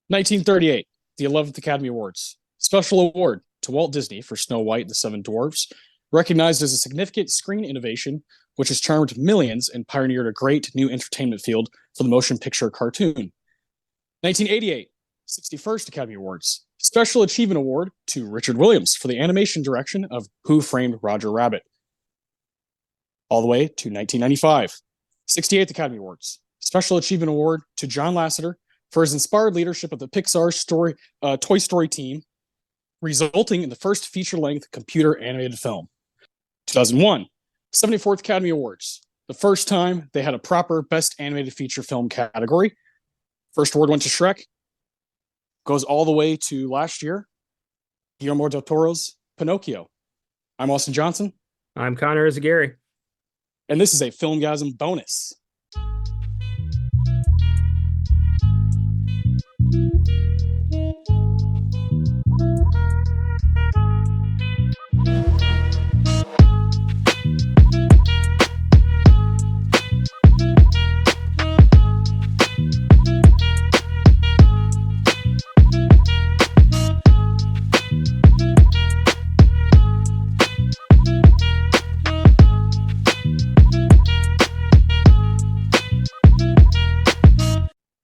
1938, the 11th Academy Awards. Special award to Walt Disney for Snow White and the Seven Dwarfs, recognized as a significant screen innovation which has charmed millions and pioneered a great new entertainment field for the motion picture cartoon. 1988, 61st Academy Awards. Special Achievement Award to Richard Williams for the animation direction of Who Framed Roger Rabbit. All the way to 1995, 68th Academy Awards. Special Achievement Award to John Lasseter for his inspired leadership of the Pixar Toy Story team, resulting in the first feature-length computer animated film. 2001, 74th Academy Awards. The first time they had a proper Best Animated Feature Film category. First award went to Shrek. Goes all the way to last year, Guillermo del Toro's Pinocchio. I'm Austin Johnson. I'm Connor Eyzaguirre. And this is a Filmgazm bonus.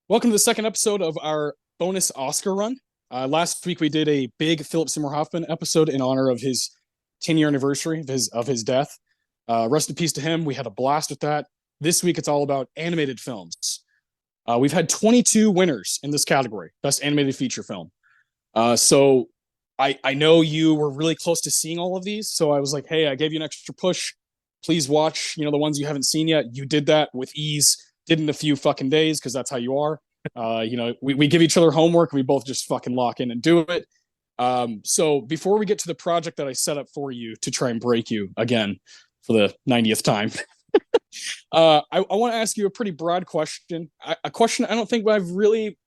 Welcome to the second episode of our bonus Oscar run. Last week we did a big Philip Seymour Hoffman episode in honor of his 10-year anniversary of his death. Rest in peace to him. We had a blast with that. This week it's all about animated films. We've had 22 winners in this category, Best Animated Feature Film. So I know you were really close to seeing all of these, so I was like, hey, I gave you an extra push. Please watch, the ones you haven't seen yet. You did that with ease. Did in a few fucking days because that's how you are. We give each other homework and we both just fucking lock in and do it. So before we get to the project that I set up for you to try and break you again for the 90th time, I want to ask you a pretty broad question. A question I don't think I've really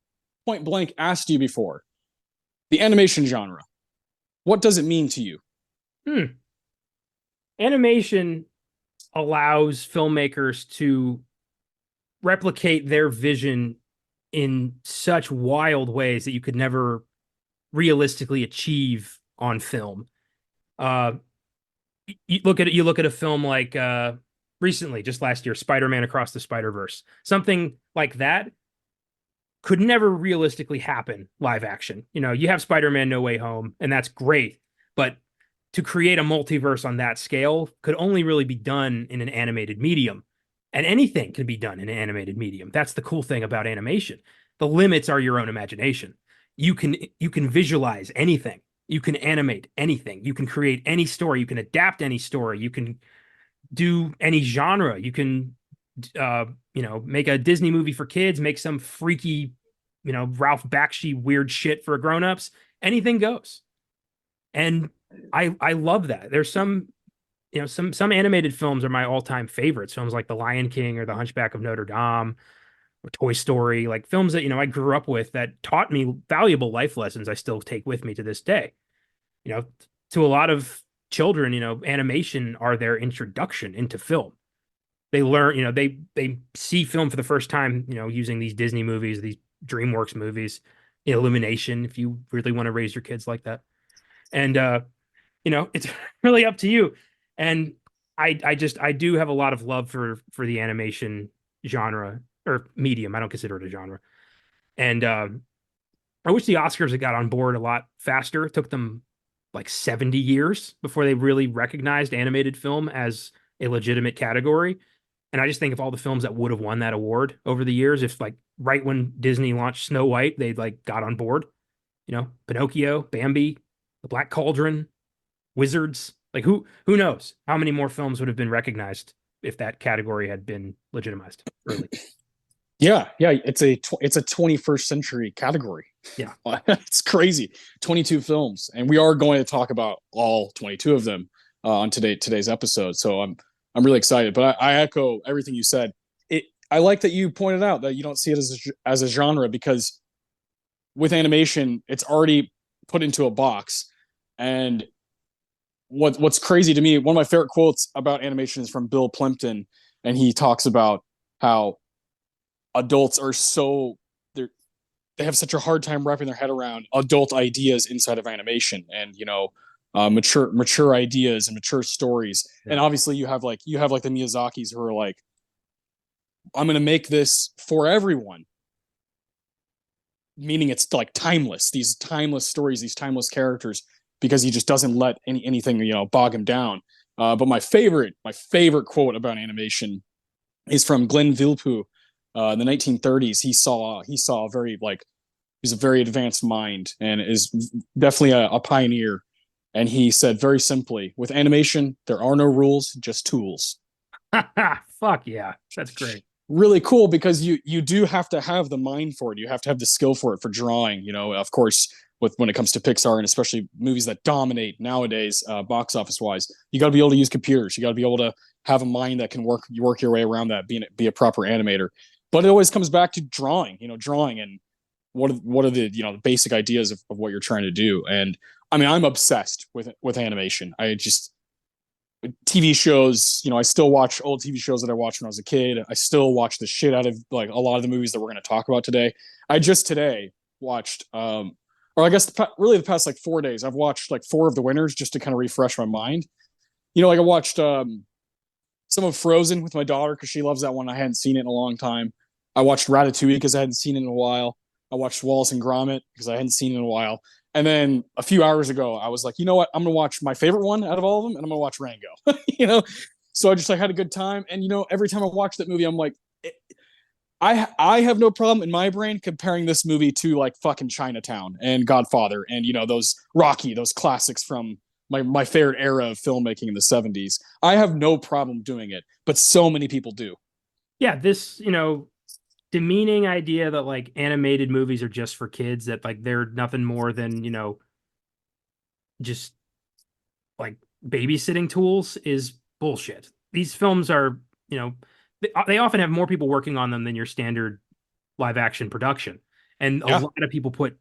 point blank asked you before. The animation genre. What does it mean to you? Animation allows filmmakers to replicate their vision in such wild ways that you could never realistically achieve on film. You look at a film like recently, just last year, Spider-Man Across the Spider-Verse. Something like that could never realistically happen live action. You have Spider-Man No Way Home, and that's great, but to create a multiverse on that scale could only really be done in an animated medium. And anything can be done in an animated medium. That's the cool thing about animation. The limits are your own imagination. You can visualize anything. You can animate anything. You can create any story. You can adapt any story. You can do any genre. You can, make a Disney movie for kids, make some freaky, Ralph Bakshi weird shit for grown-ups. Anything goes. And I love that. There's some animated films are my all-time favorites. Films like The Lion King or The Hunchback of Notre Dame or Toy Story, like films that, I grew up with that taught me valuable life lessons I still take with me to this day. To a lot of children, animation are their introduction into film. They learn, they see film for the first time, using these Disney movies, these DreamWorks movies, Illumination, if you really want to raise your kids like that. And, it's really up to you. And I do have a lot of love for the animation genre or medium. I don't consider it a genre. And I wish the Oscars had got on board a lot faster. It took them like 70 years before they really recognized animated film as a legitimate category. And I just think of all the films that would have won that award over the years, if like right when Disney launched Snow White, they like got on board, Pinocchio, Bambi, The Black Cauldron, Wizards. Like who knows how many more films would have been recognized if that category had been legitimized early. Yeah, it's a 21st century category. Yeah, it's crazy. 22 films, and we are going to talk about all 22 of them on today's episode. So I'm really excited. But I echo everything you said. I like that you pointed out that you don't see it as a genre, because with animation, it's already put into a box. And what's crazy to me, one of my favorite quotes about animation is from Bill Plimpton, and he talks about how adults are they have such a hard time wrapping their head around adult ideas inside of animation, and mature ideas and mature stories. And Yeah. obviously you have like the Miyazakis who are like, I'm going to make this for everyone, meaning it's like timeless, these timeless stories, these timeless characters, because he just doesn't let anything bog him down. But my favorite quote about animation is from Glenn Villepeu. In the 1930s, he saw a very like he's a very advanced mind and is definitely a pioneer. And he said very simply, with animation, there are no rules, just tools. Fuck yeah, that's great. Really cool because you do have to have the mind for it. You have to have the skill for it, for drawing. Of course, with when it comes to Pixar and especially movies that dominate nowadays, box office wise, you got to be able to use computers. You got to be able to have a mind that can work your way around that, be a proper animator. But it always comes back to drawing. Drawing and what are the the basic ideas of what you're trying to do. And I mean, I'm obsessed with animation. I just TV shows, I still watch old TV shows that I watched when I was a kid. I still watch the shit out of like a lot of the movies that we're going to talk about today. I just today watched, or I guess really the past like 4 days, I've watched like four of the winners just to kind of refresh my mind. Like I watched some of Frozen with my daughter because she loves that one. I hadn't seen it in a long time. I watched Ratatouille because I hadn't seen it in a while. I watched Wallace and Gromit because I hadn't seen it in a while. And then a few hours ago, I was like, you know what? I'm gonna watch my favorite one out of all of them, and I'm gonna watch Rango. you know, so I just like had a good time. And every time I watch that movie, I'm like, I have no problem in my brain comparing this movie to like fucking Chinatown and Godfather and those Rocky, those classics from my favorite era of filmmaking in the 70s. I have no problem doing it, but so many people do. Yeah, this demeaning idea that like animated movies are just for kids, that like they're nothing more than just like babysitting tools, is bullshit. These films are, they often have more people working on them than your standard live action production. And a Yeah. lot of people put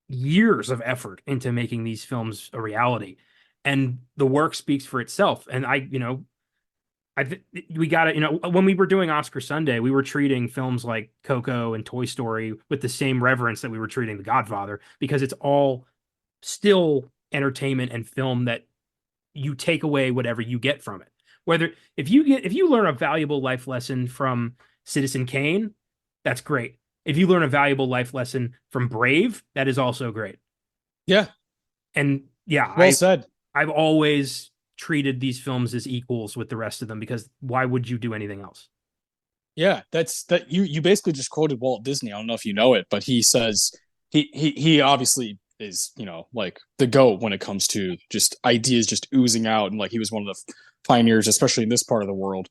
years of effort into making these films a reality. And the work speaks for itself. And we got it. When we were doing Oscar Sunday, we were treating films like Coco and Toy Story with the same reverence that we were treating The Godfather, because it's all still entertainment and film that you take away whatever you get from it. Whether if you learn a valuable life lesson from Citizen Kane, that's great. If you learn a valuable life lesson from Brave, that is also great. Yeah. And yeah, Well said. I've always treated these films as equals with the rest of them, because why would you do anything else? Yeah, that you basically just quoted Walt Disney. I don't know if you know it, but he says he obviously is, like the GOAT when it comes to just ideas just oozing out. And like he was one of the pioneers, especially in this part of the world,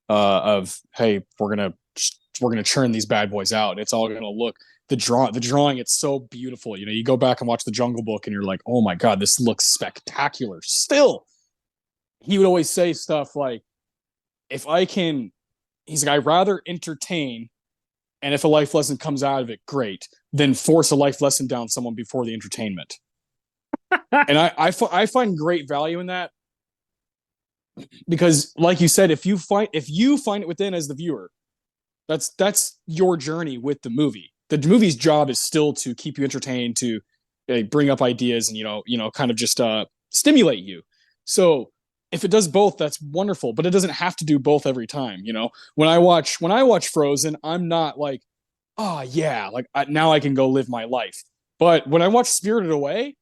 of hey, we're gonna churn these bad boys out. It's all gonna look the drawing, it's so beautiful. You go back and watch the Jungle Book and you're like, oh my God, this looks spectacular. Still, he would always say stuff like, if I can, he's like, I'd rather entertain, and if a life lesson comes out of it, great, than force a life lesson down someone before the entertainment. And I find great value in that, because like you said, if you find it within as the viewer, that's your journey with the movie. The movie's job is still to keep you entertained, to bring up ideas, and kind of just stimulate you. So if it does both, that's wonderful, but it doesn't have to do both every time. When I watch Frozen, I'm not like, oh yeah, like now I can go live my life. But when I watch Spirited Away,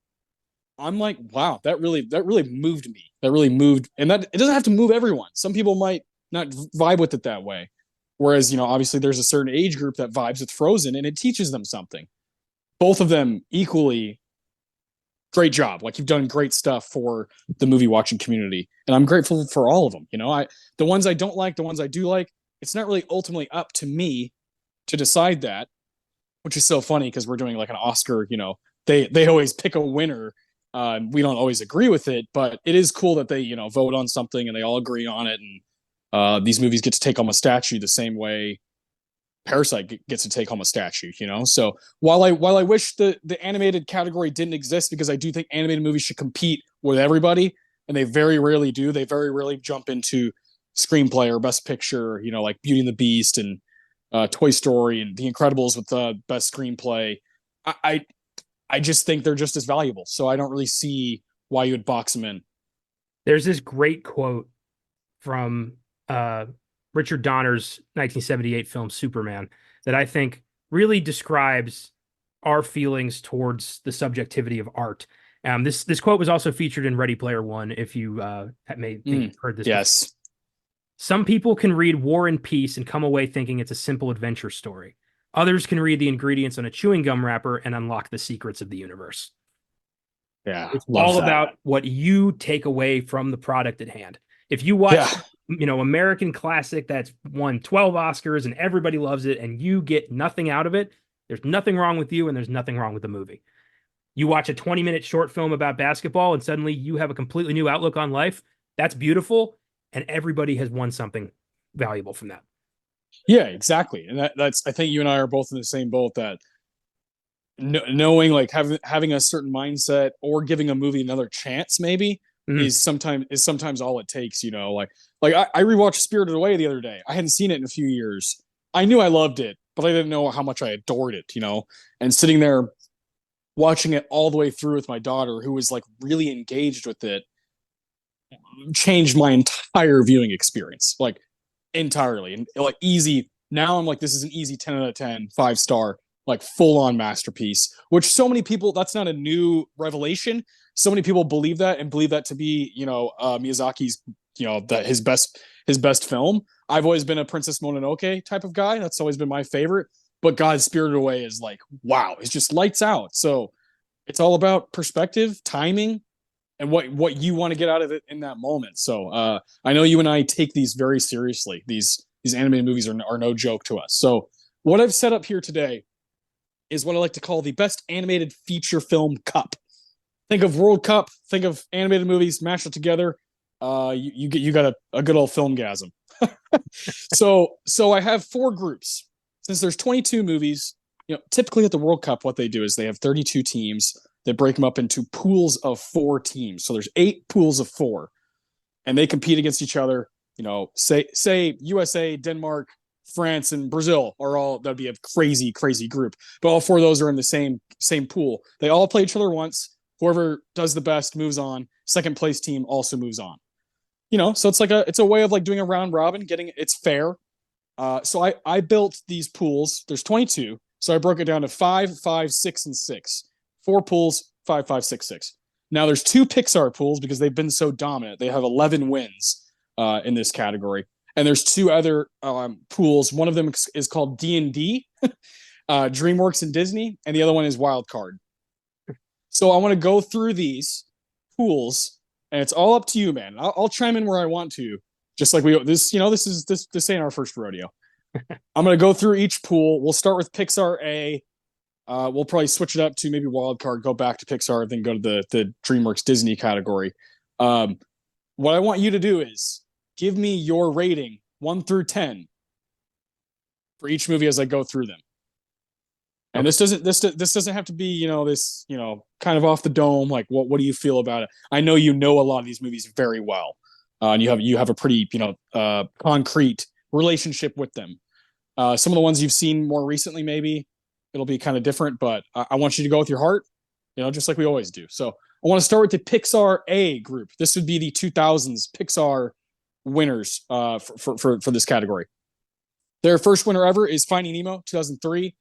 I'm like, wow, that really moved me. That really moved, and that it doesn't have to move everyone. Some people might not vibe with it that way. Whereas, obviously there's a certain age group that vibes with Frozen and it teaches them something. Both of them equally great job. Like, you've done great stuff for the movie watching community. And I'm grateful for all of them. The ones I don't like, the ones I do like, it's not really ultimately up to me to decide that, which is so funny because we're doing like an Oscar, they always pick a winner. We don't always agree with it, but it is cool that they, vote on something and they all agree on it. And these movies get to take home a statue the same way Parasite gets to take home a statue. So while I wish the animated category didn't exist, because I do think animated movies should compete with everybody, and they very rarely do. They very rarely jump into screenplay or best picture. Like Beauty and the Beast and Toy Story and The Incredibles with the best screenplay. I, I I just think they're just as valuable. So I don't really see why you would box them in. There's this great quote from uh, Richard Donner's 1978 film Superman that I think really describes our feelings towards the subjectivity of art. This quote was also featured in Ready Player One. If you may think Mm, you've heard this before. yes. Some people can read War and Peace and come away thinking it's a simple adventure story. Others can read the ingredients on a chewing gum wrapper and unlock the secrets of the universe. Yeah. It's Love all that. about what you take away from the product at hand. If you watch, Yeah. American classic that's won 12 Oscars and everybody loves it and you get nothing out of it, there's nothing wrong with you and there's nothing wrong with the movie. You watch a 20-minute short film about basketball and suddenly you have a completely new outlook on life. That's beautiful and everybody has won something valuable from that. Yeah, exactly. And that's I think you and I are both in the same boat that knowing like having a certain mindset or giving a movie another chance maybe Mm. is sometimes all it takes, like I rewatched Spirited Away the other day. I hadn't seen it in a few years. I knew I loved it, but I didn't know how much I adored it. And sitting there watching it all the way through with my daughter who was like really engaged with it changed my entire viewing experience, like entirely. And like easy. Now I'm like, this is an easy 10 out of 10, 5-star, like full on masterpiece, which so many people, that's not a new revelation. So many people believe that and believe that to be, Miyazaki's, that his best film. I've always been a Princess Mononoke type of guy. That's always been my favorite. But God, Spirited Away is like, wow, it's just lights out. So it's all about perspective, timing, and what you want to get out of it in that moment. So I know you and I take these very seriously. These animated movies are no joke to us. So what I've set up here today is what I like to call the best animated feature film cup. Think of World Cup, think of animated movies, mash it together. You got a good old filmgasm. So I have four groups. Since there's 22 movies, typically at the World Cup, what they do is they have 32 teams. They break them up into pools of 4 teams. So there's 8 pools of 4, and they compete against each other. Say USA, Denmark, France, and Brazil are all, that'd be a crazy, crazy group. But all 4 of those are in the same pool. They all play each other once. Whoever does the best moves on. Second place team also moves on. So it's a way of like doing a round robin, getting it's fair. So I built these pools. There's 22, so I broke it down to 5, 5, 6, and 6. 4 pools, 5, 5, 6, 6. Now there's 2 Pixar pools because they've been so dominant. They have 11 wins in this category, and there's 2 other pools. One of them is called D&D, DreamWorks and Disney, and the other one is Wild Card. So I want to go through these pools, and it's all up to you, man. I'll chime in where I want to, just like this ain't our first rodeo. I'm gonna go through each pool. We'll start with Pixar A. We'll probably switch it up to maybe Wild Card, go back to Pixar, then go to the DreamWorks Disney category. What I want you to do is give me your rating 1 through 10 for each movie as I go through them. And this doesn't have to be this kind of off the dome, like what do you feel about it? I know you know a lot of these movies very well, and you have a pretty concrete relationship with them. Some of the ones you've seen more recently, maybe it'll be kind of different, but I want you to go with your heart, just like we always do. So I want to start with the Pixar A group. This would be the 2000s Pixar winners for this category. Their first winner ever is Finding Nemo, 2003.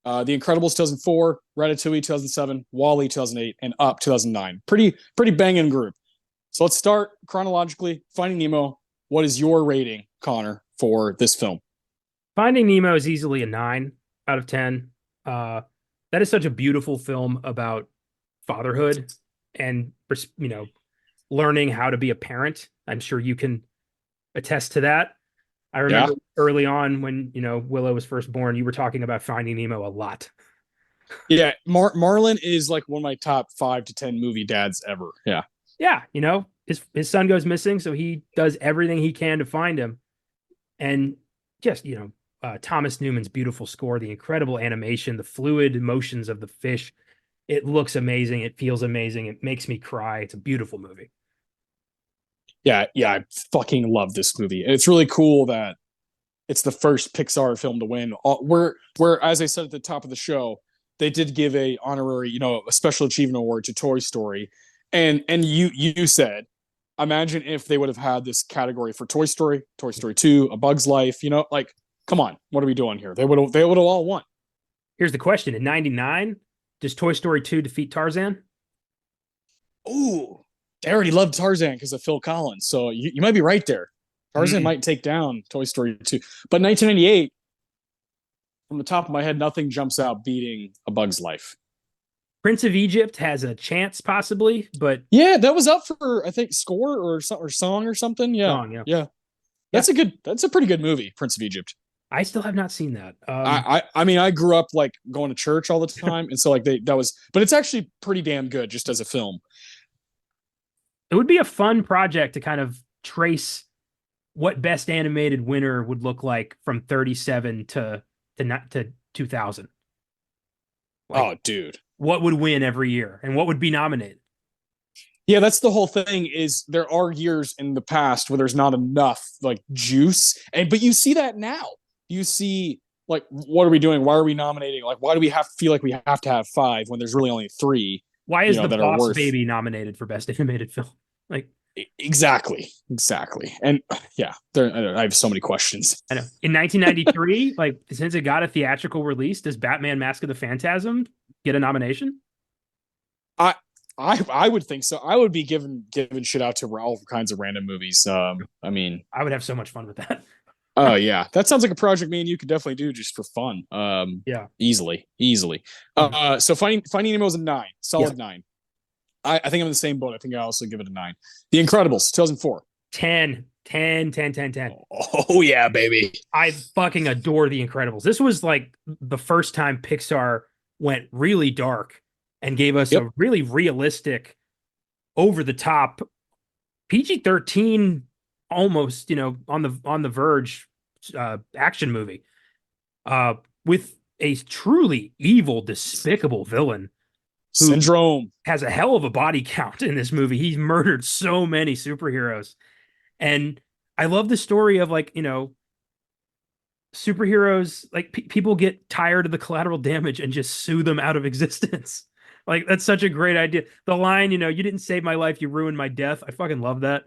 The Incredibles 2004, Ratatouille 2007, WALL-E 2008, and Up 2009. Pretty banging group. So let's start chronologically. Finding Nemo. What is your rating, Connor, for this film? Finding Nemo is easily a 9 out of 10. That is such a beautiful film about fatherhood and learning how to be a parent. I'm sure you can attest to that. I remember early on when Willow was first born, you were talking about Finding Nemo a lot. Yeah, Marlon is like one of my top 5 to 10 movie dads ever. Yeah. Yeah, his son goes missing, so he does everything he can to find him. And just, Thomas Newman's beautiful score, the incredible animation, the fluid motions of the fish. It looks amazing. It feels amazing. It makes me cry. It's a beautiful movie. Yeah, I fucking love this movie. It's really cool that it's the first Pixar film to win. Where as I said at the top of the show, they did give a honorary, a special achievement award to Toy Story, and you said, imagine if they would have had this category for Toy Story, Toy Story 2, A Bug's Life, like, come on, what are we doing here? They would have all won. Here's the question: in '99, does Toy Story 2 defeat Tarzan? Ooh, they already loved Tarzan because of Phil Collins, so you might be right there. Tarzan might take down Toy Story 2, but 1998, from the top of my head, nothing jumps out beating A Bug's Life. Prince of Egypt has a chance, possibly, but Yeah, that was up for, I think, score or song or something. Yeah, song, yeah. yeah. That's a pretty good movie, Prince of Egypt. I still have not seen that. I mean, I grew up like going to church all the time, and so like but it's actually pretty damn good just as a film. It would be a fun project to kind of trace what best animated winner would look like from 37 to 2000. Like, Oh, dude. what would win every year and what would be nominated? Yeah, that's the whole thing. Is there are years in the past where there's not enough like juice, but you see that now. You see, like, what are we doing? Why are we nominating? Like, why do we feel like we have to have five when there's really only three? Why is the that are Boss worth Baby nominated for best animated film? Like, exactly, and yeah, I have so many questions. I know in 1993, like since it got a theatrical release, does Batman: Mask of the Phantasm get a nomination? I would think so. I would be giving shit out to all kinds of random movies. I mean, I would have so much fun with that. oh yeah, that sounds like a project me and you could definitely do just for fun. Yeah, easily. So Finding Nemo is a 9, solid 9. I think I'm in the same boat. I think I also give it a 9. The Incredibles, 2004. 10, 10, 10, 10, 10. Oh yeah, baby. I fucking adore The Incredibles. This was like the first time Pixar went really dark and gave us a really realistic, over the top, PG-13, almost, on the verge action movie with a truly evil, despicable villain. Syndrome has a hell of a body count in this movie. He's murdered so many superheroes. And I love the story of, like, superheroes, like people get tired of the collateral damage and just sue them out of existence. Like, that's such a great idea. The line, you didn't save my life, you ruined my death. I fucking love that.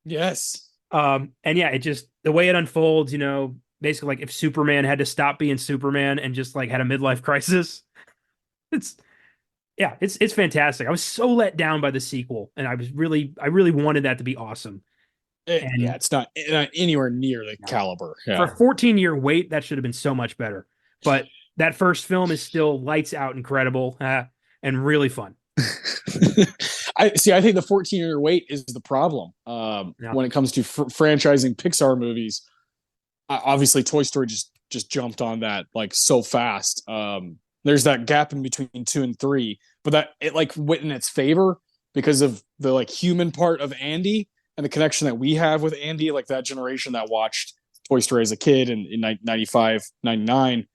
Yes. And yeah, it just, the way it unfolds, basically like if Superman had to stop being Superman and just like had a midlife crisis. It's fantastic. I was so let down by the sequel, and I really wanted that to be awesome. It's not anywhere near the caliber. Yeah. For a 14-year wait, that should have been so much better. But that first film is still lights out incredible and really fun. I think the 14-year wait is the problem when it comes to franchising Pixar movies. Obviously, Toy Story just jumped on that like so fast. There's that gap in between 2 and 3, but that it like went in its favor because of the like human part of Andy and the connection that we have with Andy, like that generation that watched Toy Story as a kid in 95, 99.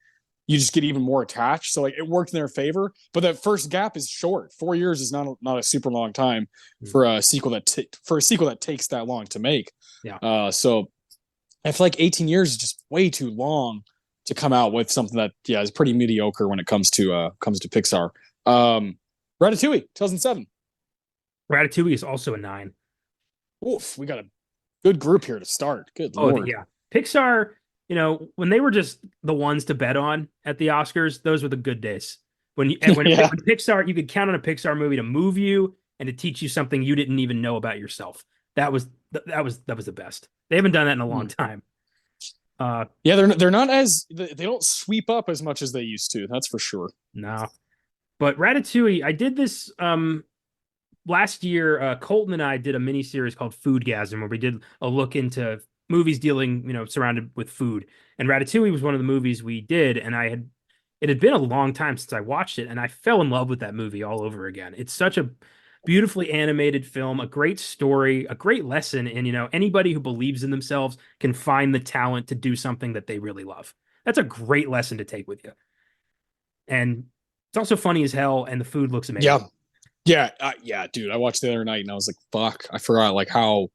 You just get even more attached. So like it worked in their favor, but that first gap is short. 4 years is not a super long time for a sequel that takes that long to make. Yeah. So I feel like 18 years is just way too long to come out with something that is pretty mediocre when it comes to Pixar. Ratatouille, 2007. Ratatouille is also a 9. Oof, we got a good group here to start. Good lord. Yeah. Pixar, when they were just the ones to bet on at the Oscars, those were the good days. When Pixar, you could count on a Pixar movie to move you and to teach you something you didn't even know about yourself. That was the best. They haven't done that in a long time. They're not as, they don't sweep up as much as they used to. That's for sure. No, but Ratatouille, I did this last year. Colton and I did a mini series called Foodgasm, where we did a look into movies dealing, surrounded with food. And Ratatouille was one of the movies we did, and it had been a long time since I watched it, and I fell in love with that movie all over again. It's such a beautifully animated film, a great story, a great lesson. And, anybody who believes in themselves can find the talent to do something that they really love. That's a great lesson to take with you. And it's also funny as hell, and the food looks amazing. Yeah, dude. I watched the other night, and I was like, "Fuck!" I forgot like how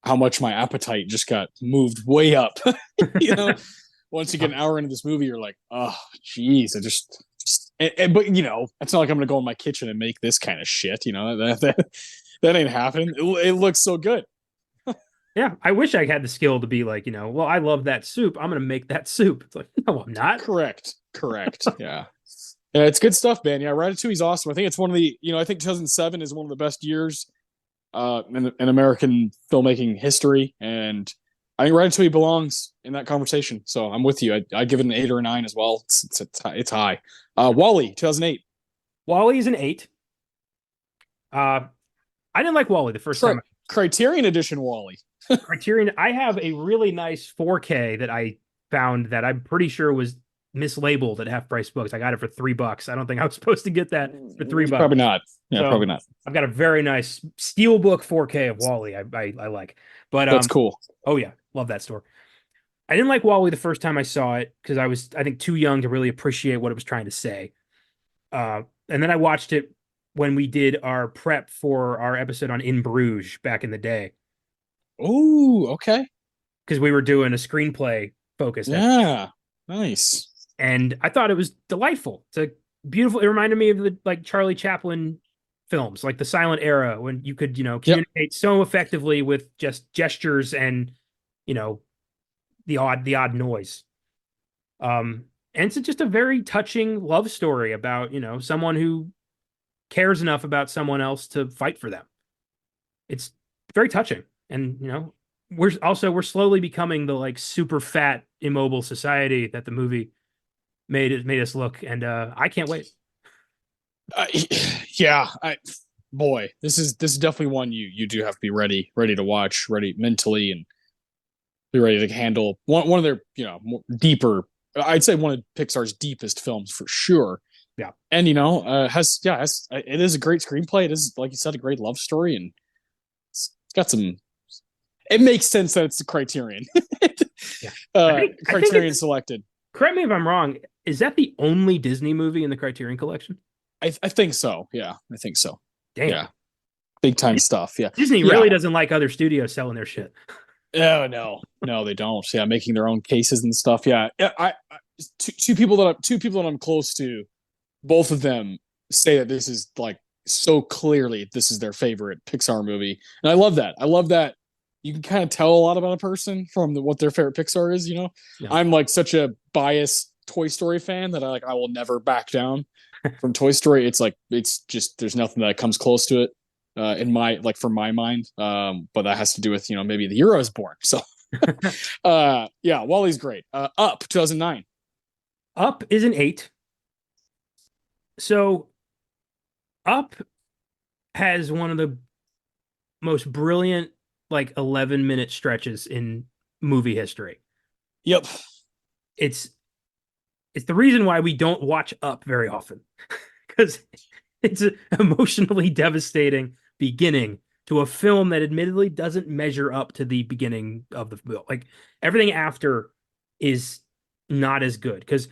much my appetite just got moved way up. Once you get an hour into this movie, you're like, "Oh, geez!" but it's not like I'm gonna go in my kitchen and make this kind of shit. That ain't happening. It looks so good. Yeah, I wish I had the skill to be like, well, I love that soup. I'm gonna make that soup. It's like, no, I'm not. Correct. Yeah. Yeah, it's good stuff, man. Yeah, Ratatouille's awesome. I think it's one of the, I think 2007 is one of the best years in American filmmaking history, and I think Ratatouille belongs in that conversation. So I'm with you. I'd give it an 8 or a 9 as well. It's high. Wall-E, 2008. Wall-E is an 8. I didn't like Wall-E the first time. Criterion Edition Wall-E. Criterion. I have a really nice 4K that I found that I'm pretty sure was mislabeled at Half Price Books. I got it for $3. I don't think I was supposed to get that for $3. Probably not. Yeah, so probably not. I've got a very nice Steelbook 4K of Wall-E. I like, but that's cool. Oh yeah, love that store. I didn't like Wall-E the first time I saw it because I think too young to really appreciate what it was trying to say. And then I watched it when we did our prep for our episode on In Bruges back in the day. Oh, okay. Because we were doing a screenplay focused. Yeah, nice. And I thought it was delightful. It's a beautiful. It reminded me of the like Charlie Chaplin films, like the silent era, when you could communicate so effectively with just gestures and the odd noise. And it's just a very touching love story about someone who cares enough about someone else to fight for them. It's very touching, and we're slowly becoming the like super fat immobile society that the movie made us look, and I can't wait. Yeah, this is definitely one you do have to be ready to watch, ready mentally, and be ready to handle one of their more deeper. I'd say one of Pixar's deepest films for sure. Yeah, and it is a great screenplay. It is, like you said, a great love story, and it's got some. It makes sense that it's the Criterion. Yeah, Criterion selected. Correct me if I'm wrong. Is that the only Disney movie in the Criterion Collection? I think so. Yeah, I think so. Damn. Yeah, big time stuff. Yeah, Disney really doesn't like other studios selling their shit. Oh no, they don't. Yeah, making their own cases and stuff. Yeah, I two people that I'm close to, both of them say that this is like so clearly this is their favorite Pixar movie, and I love that. I love that you can kind of tell a lot about a person from what their favorite Pixar is. Yeah. I'm like such a biased Toy Story fan that I will never back down from Toy Story. It's just there's nothing that comes close to it. In my from my mind, but that has to do with maybe the year I was born. So, yeah, Wall-E's great. Up 2009. Up is an 8. So, Up has one of the most brilliant 11-minute stretches in movie history. Yep, it's the reason why we don't watch Up very often because it's an emotionally devastating beginning to a film that admittedly doesn't measure up to the beginning of the film. Like everything after is not as good because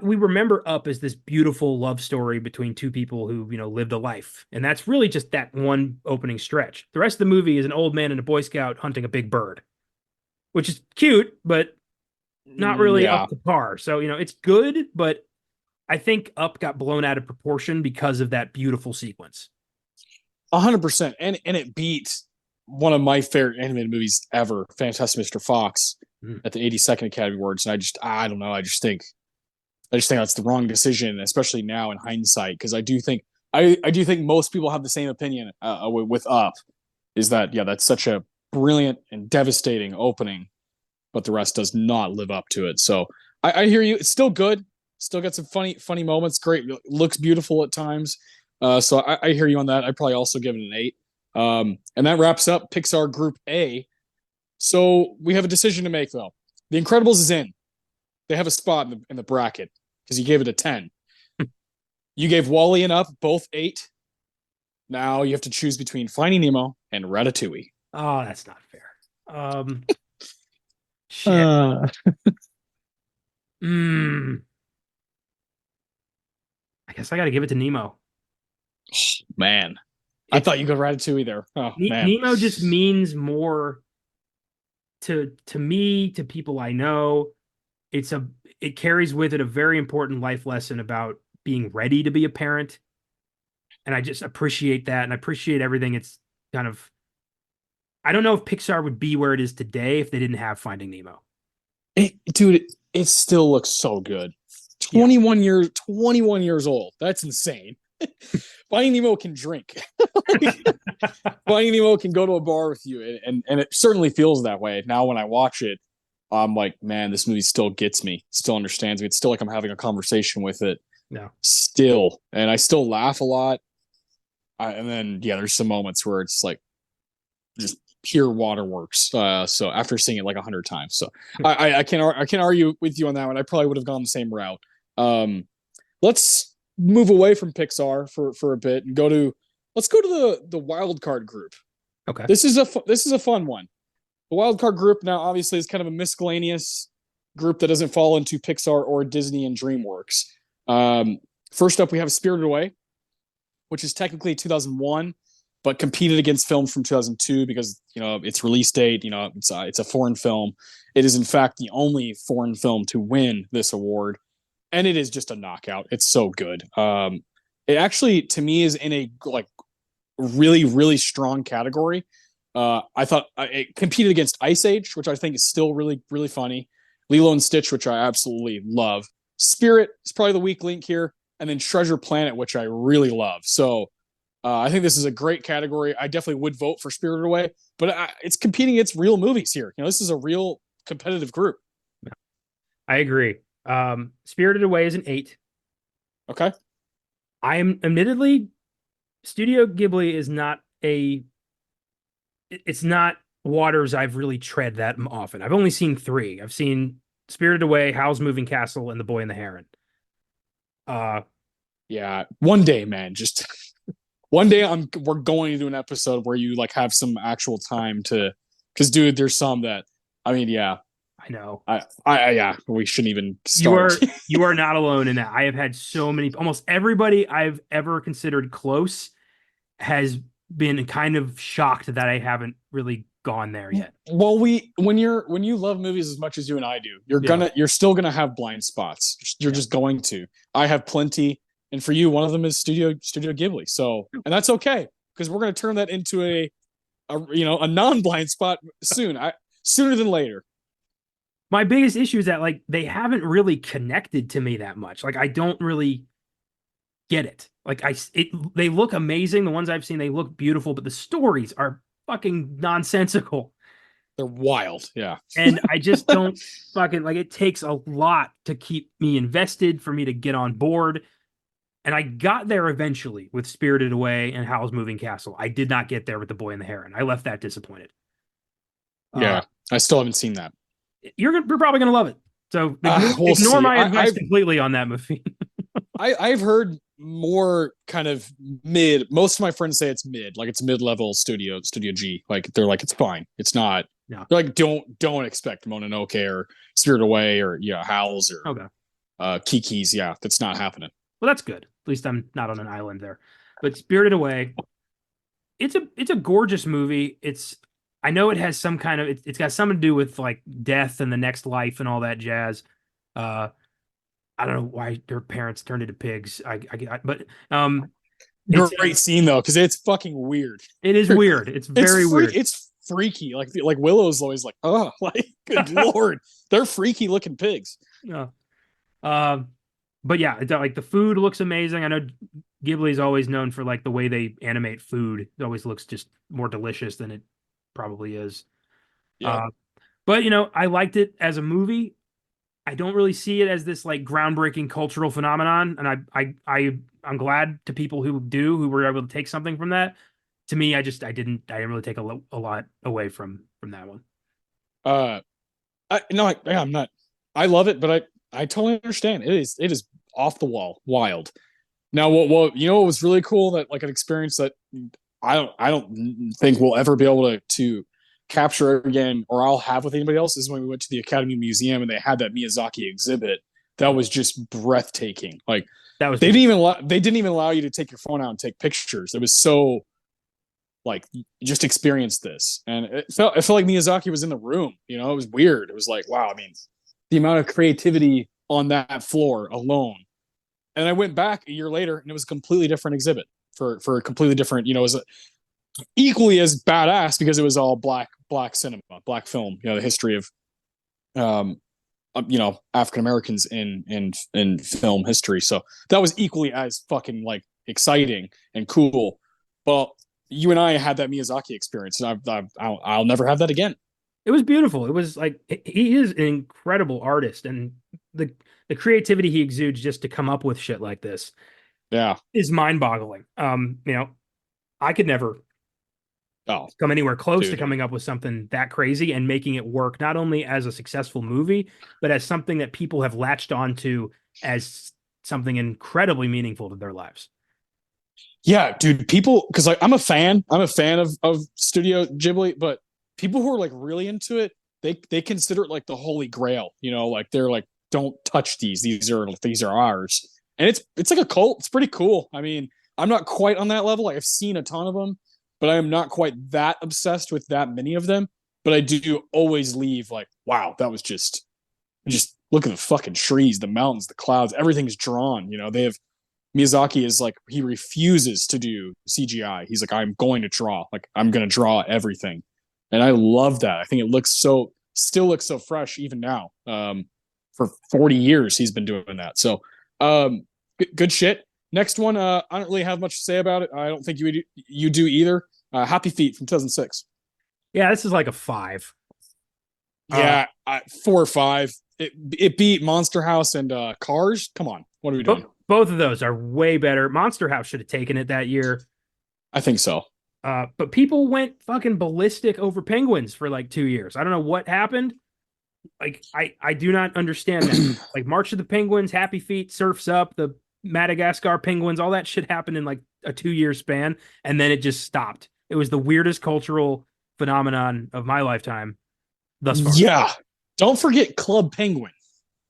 we remember Up as this beautiful love story between two people who lived a life, and that's really just that one opening stretch. The rest of the movie is an old man and a Boy Scout hunting a big bird, which is cute but not really up to par. So it's good, but I think Up got blown out of proportion because of that beautiful sequence. 100%, and it beat one of my favorite animated movies ever, Fantastic Mr. Fox, at the 82nd Academy Awards. And I don't know. I just think that's the wrong decision, especially now in hindsight, because I do think most people have the same opinion with Up. Is that that's such a brilliant and devastating opening, but the rest does not live up to it. So I hear you. It's still good. Still got some funny moments. Great, looks beautiful at times. So I hear you on that. I'd probably also give it an 8. And that wraps up Pixar Group A. So we have a decision to make, though. The Incredibles is in. They have a spot in the bracket because you gave it a 10. You gave Wall-E and Up both 8. Now you have to choose between Finding Nemo and Ratatouille. Oh, that's not fair. Shit. I guess I got to give it to Nemo. Man, I thought you could Ratatouille there. Oh man, Nemo just means more to me, to people I know. It carries with it a very important life lesson about being ready to be a parent. And I just appreciate that. And I appreciate everything. It's kind of, I don't know if Pixar would be where it is today if they didn't have Finding Nemo. Dude, it still looks so good. Yeah. 21 years old. That's insane. Finding Nemo can drink. Finding Nemo can go to a bar with you, and it certainly feels that way. Now when I watch it, I'm like, man, this movie still gets me, still understands me. It's still like I'm having a conversation with it. No. Still, and I still laugh a lot. And then there's some moments where it's like just pure waterworks. So after seeing it like 100 times, so I can't argue with you on that one. I probably would have gone the same route. Let's move away from Pixar for a bit and let's go to the wild card group. Okay. This is a fun one. The wild card group now obviously is kind of a miscellaneous group that doesn't fall into Pixar or Disney and DreamWorks. First up, we have Spirited Away, which is technically 2001, but competed against films from 2002 because its release date. It's a foreign film. It is in fact the only foreign film to win this award, and it is just a knockout. It's so good. It actually, to me, is in a like really, really strong category. I thought it competed against Ice Age, which I think is still really, really funny. Lilo and Stitch, which I absolutely love. Spirit is probably the weak link here, and then Treasure Planet, which I really love. So I think this is a great category. I definitely would vote for Spirited Away, but it's competing against real movies here. This is a real competitive group. I agree. Spirited Away is an 8. Okay. I am admittedly, Studio Ghibli is not it's not waters I've really tread that often. I've only seen 3. I've seen Spirited Away, Howl's Moving Castle, and The Boy and the Heron. Yeah, one day, man, just one day we're going to do an episode where you like have some actual time because dude, there's some that, I mean, yeah. I know. Yeah, we shouldn't even start. You are not alone in that. I have had so many, almost everybody I've ever considered close has been kind of shocked that I haven't really gone there yet. Well, when you love movies as much as you and I do, you're still gonna have blind spots. You're just going to. I have plenty, and for you, one of them is Studio Ghibli. So, and that's okay because we're gonna turn that into a non-blind spot soon. Sooner than later. My biggest issue is that like they haven't really connected to me that much. Like I don't really get it. Like they look amazing. The ones I've seen, they look beautiful, but the stories are fucking nonsensical. They're wild, yeah. And I just don't fucking like. It takes a lot to keep me invested for me to get on board. And I got there eventually with Spirited Away and Howl's Moving Castle. I did not get there with The Boy and the Heron. I left that disappointed. Yeah, I still haven't seen that. You're probably gonna love it. So ignore my advice completely on that movie. I've heard more kind of mid. Most of my friends say it's mid, like it's mid-level Studio G. Like they're like it's fine. It's not. Yeah. They're like don't expect Mononoke or Spirit Away or Howls or Kiki's. Yeah, that's not happening. Well, that's good. At least I'm not on an island there. But Spirited Away, it's a gorgeous movie. I know it has some kind of it's got something to do with like death and the next life and all that jazz. I don't know why their parents turned into pigs. Great scene though, because it's fucking weird. It is weird. It's very weird. It's freaky. Like Willow's always like, oh, like good lord, they're freaky looking pigs. Yeah. But yeah, like the food looks amazing. I know Ghibli is always known for like the way they animate food. It always looks just more delicious than it probably is. Yeah. But I liked it as a movie. I don't really see it as this like groundbreaking cultural phenomenon, and I'm glad to people who were able to take something from that. To me, I didn't really take a lot away from that one. I'm not. I love it, but I totally understand. It is off the wall, wild. Now, what was really cool, that like an experience that I don't think we'll ever be able to capture again, or I'll have with anybody else, is when we went to the Academy Museum and they had that Miyazaki exhibit. That was just breathtaking. Like that was they didn't even allow you to take your phone out and take pictures. It was so like just experience this, and it felt like Miyazaki was in the room. It was weird. It was like, wow. I mean, the amount of creativity on that floor alone And I went back a year later, and it was a completely different exhibit for a completely different. It was equally as badass because it was all black cinema, black film. The history of um, African Americans in film history. So that was equally as fucking like exciting and cool. But you and I had that Miyazaki experience, and I'll never have that again. It was beautiful. It was like he is an incredible artist, and the the creativity he exudes just to come up with shit like this Yeah. is mind-boggling. I could never Oh, come anywhere close to dude. coming up with something that crazy and making it work not only as a successful movie, but as something that people have latched onto as something incredibly meaningful to their lives. Yeah, dude. People, because like I'm a fan. I'm a fan of Studio Ghibli, but people who are like really into it, they consider it like the holy grail. Like they're like, don't touch these. These are ours. And it's like a cult. It's pretty cool. I mean, I'm not quite on that level. Like I've seen a ton of them, but I am not quite that obsessed with that many of them. But I do always leave like, wow, that was just look at the fucking trees, the mountains, the clouds, everything's drawn. They have Miyazaki is like he refuses to do CGI. He's like, I'm going to draw. Like I'm going to draw everything, and I love that. I think it still looks so fresh even now. For 40 years he's been doing that. So, good shit. Next one, I don't really have much to say about it. I don't think you do either. Happy Feet from 2006. Yeah, this is like a 5. Yeah, 4 or 5. It beat Monster House and Cars. Come on, what are we doing? Both of those are way better. Monster House should have taken it that year. I think so. But people went fucking ballistic over Penguins for like 2 years. I don't know what happened. Like I do not understand that. Like March of the Penguins, Happy Feet, Surfs Up, the Madagascar Penguins, all that shit happened in like a 2 year span, and then it just stopped. It was the weirdest cultural phenomenon of my lifetime thus far. Yeah, don't forget Club Penguin,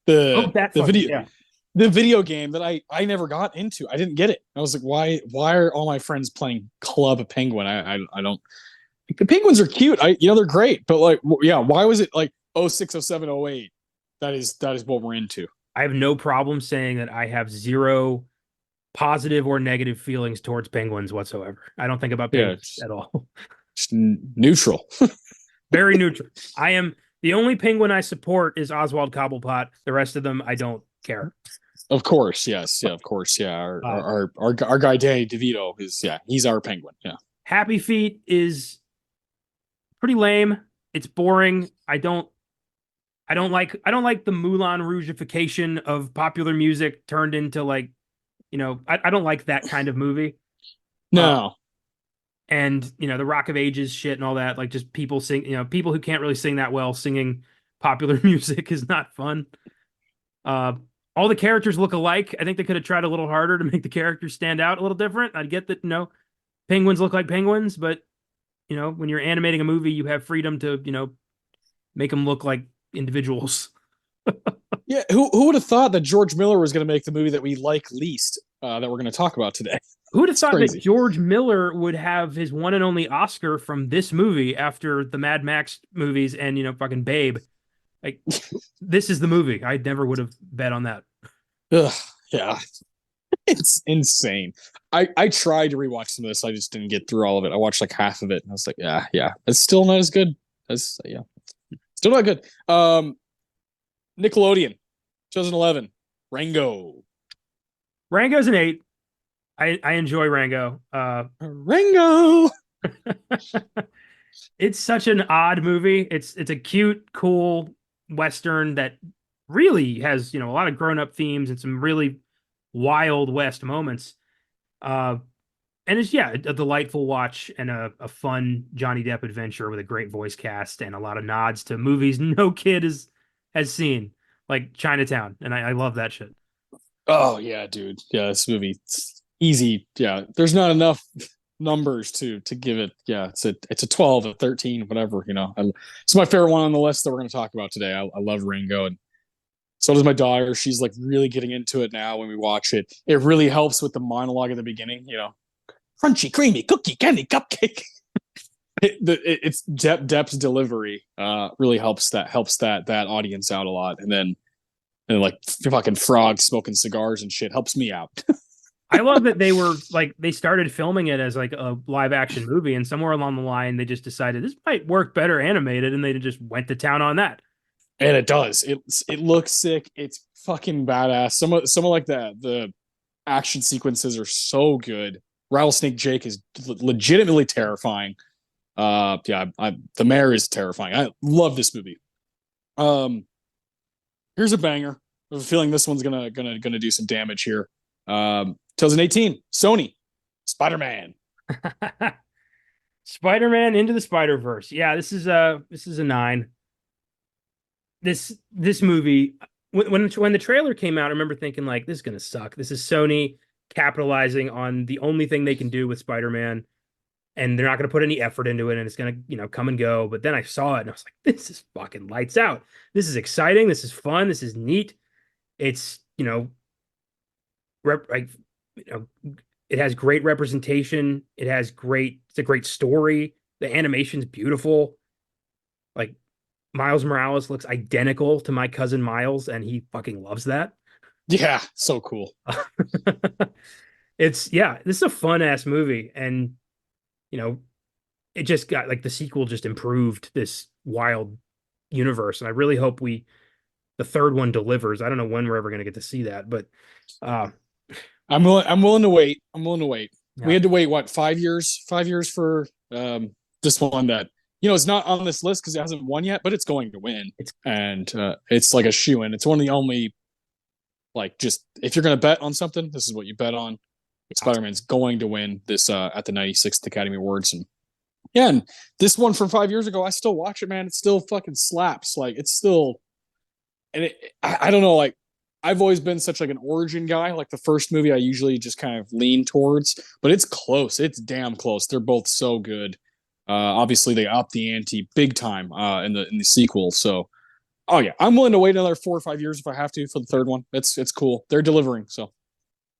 Oh, the that the fucking video yeah. the video game that I never got into. I didn't get it. I was like, why are all my friends playing Club Penguin? I don't. The Penguins are cute. They're great, but like, yeah, why was it like 06, 07, 08? That is what we're into. I have no problem saying that I have zero positive or negative feelings towards Penguins whatsoever. I don't think about Yeah, Penguins at all. just neutral. Very neutral. I am the only Penguin I support is Oswald Cobblepot. The rest of them I don't care. Of course, yes, yeah, of course, yeah. Our guy Danny DeVito he's our Penguin. Yeah. Happy Feet is pretty lame. It's boring. I don't like the Moulin Rougification of popular music turned into like, I don't like that kind of movie. No. And the Rock of Ages shit and all that, like just people people who can't really sing that well singing popular music is not fun. All the characters look alike. I think they could have tried a little harder to make the characters stand out a little different. I get that, penguins look like penguins, but when you're animating a movie, you have freedom to, make them look like individuals. Yeah, who would have thought that George Miller was going to make the movie that we like least, that we're going to talk about today? Who would have thought crazy. that George Miller would have his one and only Oscar from this movie after the Mad Max movies and, fucking Babe? Like, this is the movie. I never would have bet on that. Ugh, yeah. It's insane. I tried to rewatch some of this. I just didn't get through all of it. I watched like half of it and I was like, yeah. It's still not as good. Still not good. Nickelodeon, 2011, Rango. Rango's an 8. I enjoy Rango. Rango. It's such an odd movie. It's a cute, cool Western that really has, a lot of grown-up themes and some really Wild West moments. And it's a delightful watch and a fun Johnny Depp adventure with a great voice cast and a lot of nods to movies no kid has seen, like Chinatown. And I love that shit. Oh yeah, dude. Yeah, this movie, it's easy. Yeah, there's not enough numbers to give it. Yeah, it's a 12, a 13, whatever. It's my favorite one on the list that we're going to talk about today. I love Rango, and so does my daughter. She's like really getting into it now. When we watch it, it really helps with the monologue at the beginning. Crunchy, creamy, cookie, candy, cupcake. It's Depp's delivery really helps that audience out a lot, and then and like fucking frogs smoking cigars and shit helps me out. I love that they were like they started filming it as like a live action movie, and somewhere along the line they just decided this might work better animated, and they just went to town on that. And it does. It looks sick. It's fucking badass. Some of like the action sequences are so good. Rattlesnake Jake is legitimately terrifying. Yeah, the mayor is terrifying. I love this movie. Um, Here's a banger. I have a feeling this one's gonna do some damage here. 2018, Sony, Spider-Man. Spider-Man Into the Spider-Verse. Yeah, this is a 9. This movie when the trailer came out, I remember thinking like this is gonna suck. This is Sony capitalizing on the only thing they can do with Spider-Man, and they're not gonna put any effort into it, and it's gonna come and go. But then I saw it and I was like, this is fucking lights out. This is exciting. This is fun. This is neat. It's like it has great representation. It's a great story. The animation's beautiful. Like Miles Morales looks identical to my cousin Miles, and he fucking loves that. Yeah, so cool. This is a fun ass movie, and you know, it just got like the sequel just improved this wild universe, and I really hope the third one delivers. I don't know when we're ever gonna get to see that, but uh I'm willing to wait. I'm willing to wait. yeah. We had to wait what 5 years? 5 years for this one that it's not on this list because it hasn't won yet, but it's going to win. And it's like a shoe in. It's one of the only like just if you're gonna bet on something, this is what you bet on. Spider-Man's going to win this at the 96th Academy Awards. And yeah, and this one from 5 years ago, I still watch it, man. It still fucking slaps. Like it's still and I don't know, like I've always been such like an origin guy. Like the first movie, I usually just kind of lean towards, but it's close. It's damn close. They're both so good. Obviously, they upped the ante big time in the sequel. So, oh yeah, I'm willing to wait another 4 or 5 years if I have to for the third one. It's cool. They're delivering. So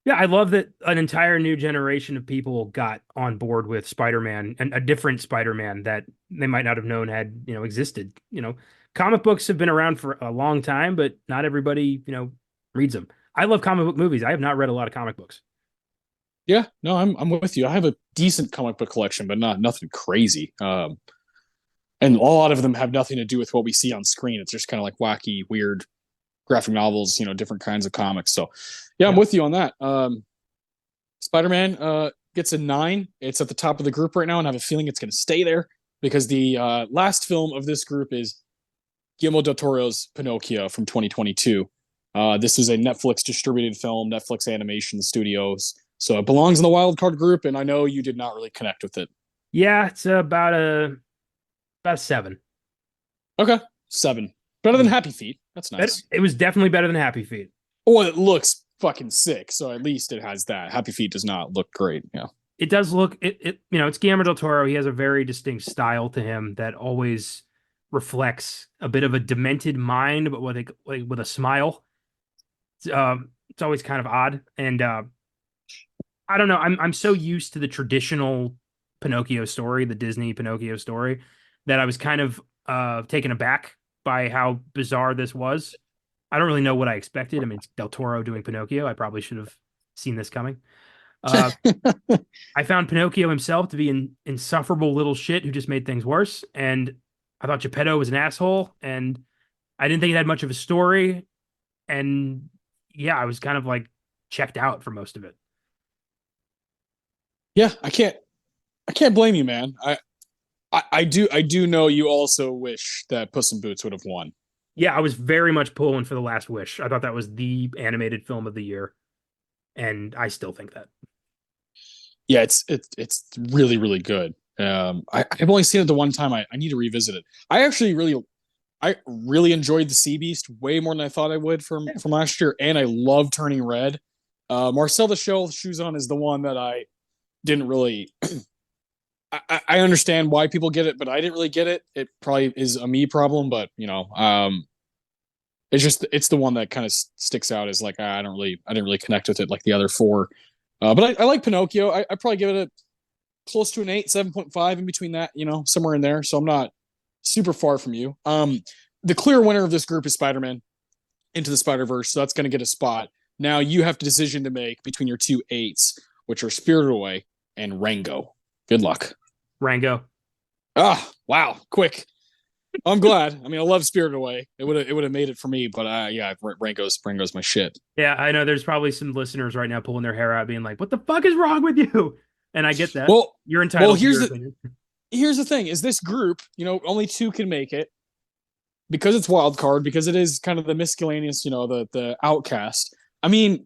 Yeah, I love that an entire new generation of people got on board with Spider-Man and a different Spider-Man that they might not have known had, existed. Comic books have been around for a long time, but not everybody, reads them. I love comic book movies. I have not read a lot of comic books. yeah, no, I'm with you. I have a decent comic book collection, but nothing crazy. And a lot of them have nothing to do with what we see on screen. It's just kind of like wacky, weird graphic novels, different kinds of comics. So yeah, I'm with you on that. Spider-Man gets a 9. It's at the top of the group right now, and I have a feeling it's going to stay there because the last film of this group is Guillermo del Toro's Pinocchio from 2022. This is a Netflix distributed film, Netflix Animation Studios. So it belongs in the wild card group, and I know you did not really connect with it. Yeah, it's about a 7. Okay, 7. Better than Happy Feet. That's nice. It was definitely better than Happy Feet. Well, it looks fucking sick, so at least it has that. Happy Feet does not look great. Yeah. It does look it's Guillermo del Toro. He has a very distinct style to him that always reflects a bit of a demented mind, but with a smile. It's always kind of odd, and I don't know. I'm so used to the traditional Pinocchio story, the Disney Pinocchio story, that I was kind of taken aback by how bizarre this was. I don't really know what I expected. I mean, it's Del Toro doing Pinocchio. I probably should have seen this coming. I found Pinocchio himself to be an insufferable little shit who just made things worse. And I thought Geppetto was an asshole. And I didn't think it had much of a story. And yeah, I was kind of like checked out for most of it. Yeah, I can't blame you, man. I do know you also wish that Puss in Boots would have won. Yeah, I was very much pulling for The Last Wish. I thought that was the animated film of the year, and I still think that. Yeah, it's really really good. I've only seen it the one time. I need to revisit it. I really enjoyed the Sea Beast way more than I thought I would from last year, and I love Turning Red. Marcel the Shell Shoes On is the one that I didn't really. I understand why people get it, but I didn't really get it. It probably is a me problem, but it's the one that kind of sticks out as like I didn't really connect with it like the other four. But I like Pinocchio. I probably give it a close to an 8, 7.5 in between that, somewhere in there. So I'm not super far from you. The clear winner of this group is Spider-Man. Into the Spider-Verse, so that's going to get a spot. Now you have a decision to make between your two eights, which are Spirited Away and Rango. Good luck. Rango. Ah, wow, quick. I'm glad. I mean, I love Spirited Away. It would have made it for me, but yeah, Rango's my shit. Yeah, I know there's probably some listeners right now pulling their hair out being like, what the fuck is wrong with you? And I get that. Well, You're entitled to your here's opinion. the thing: is this group, only two can make it because it's wild card, because it is kind of the miscellaneous, the outcast. I mean,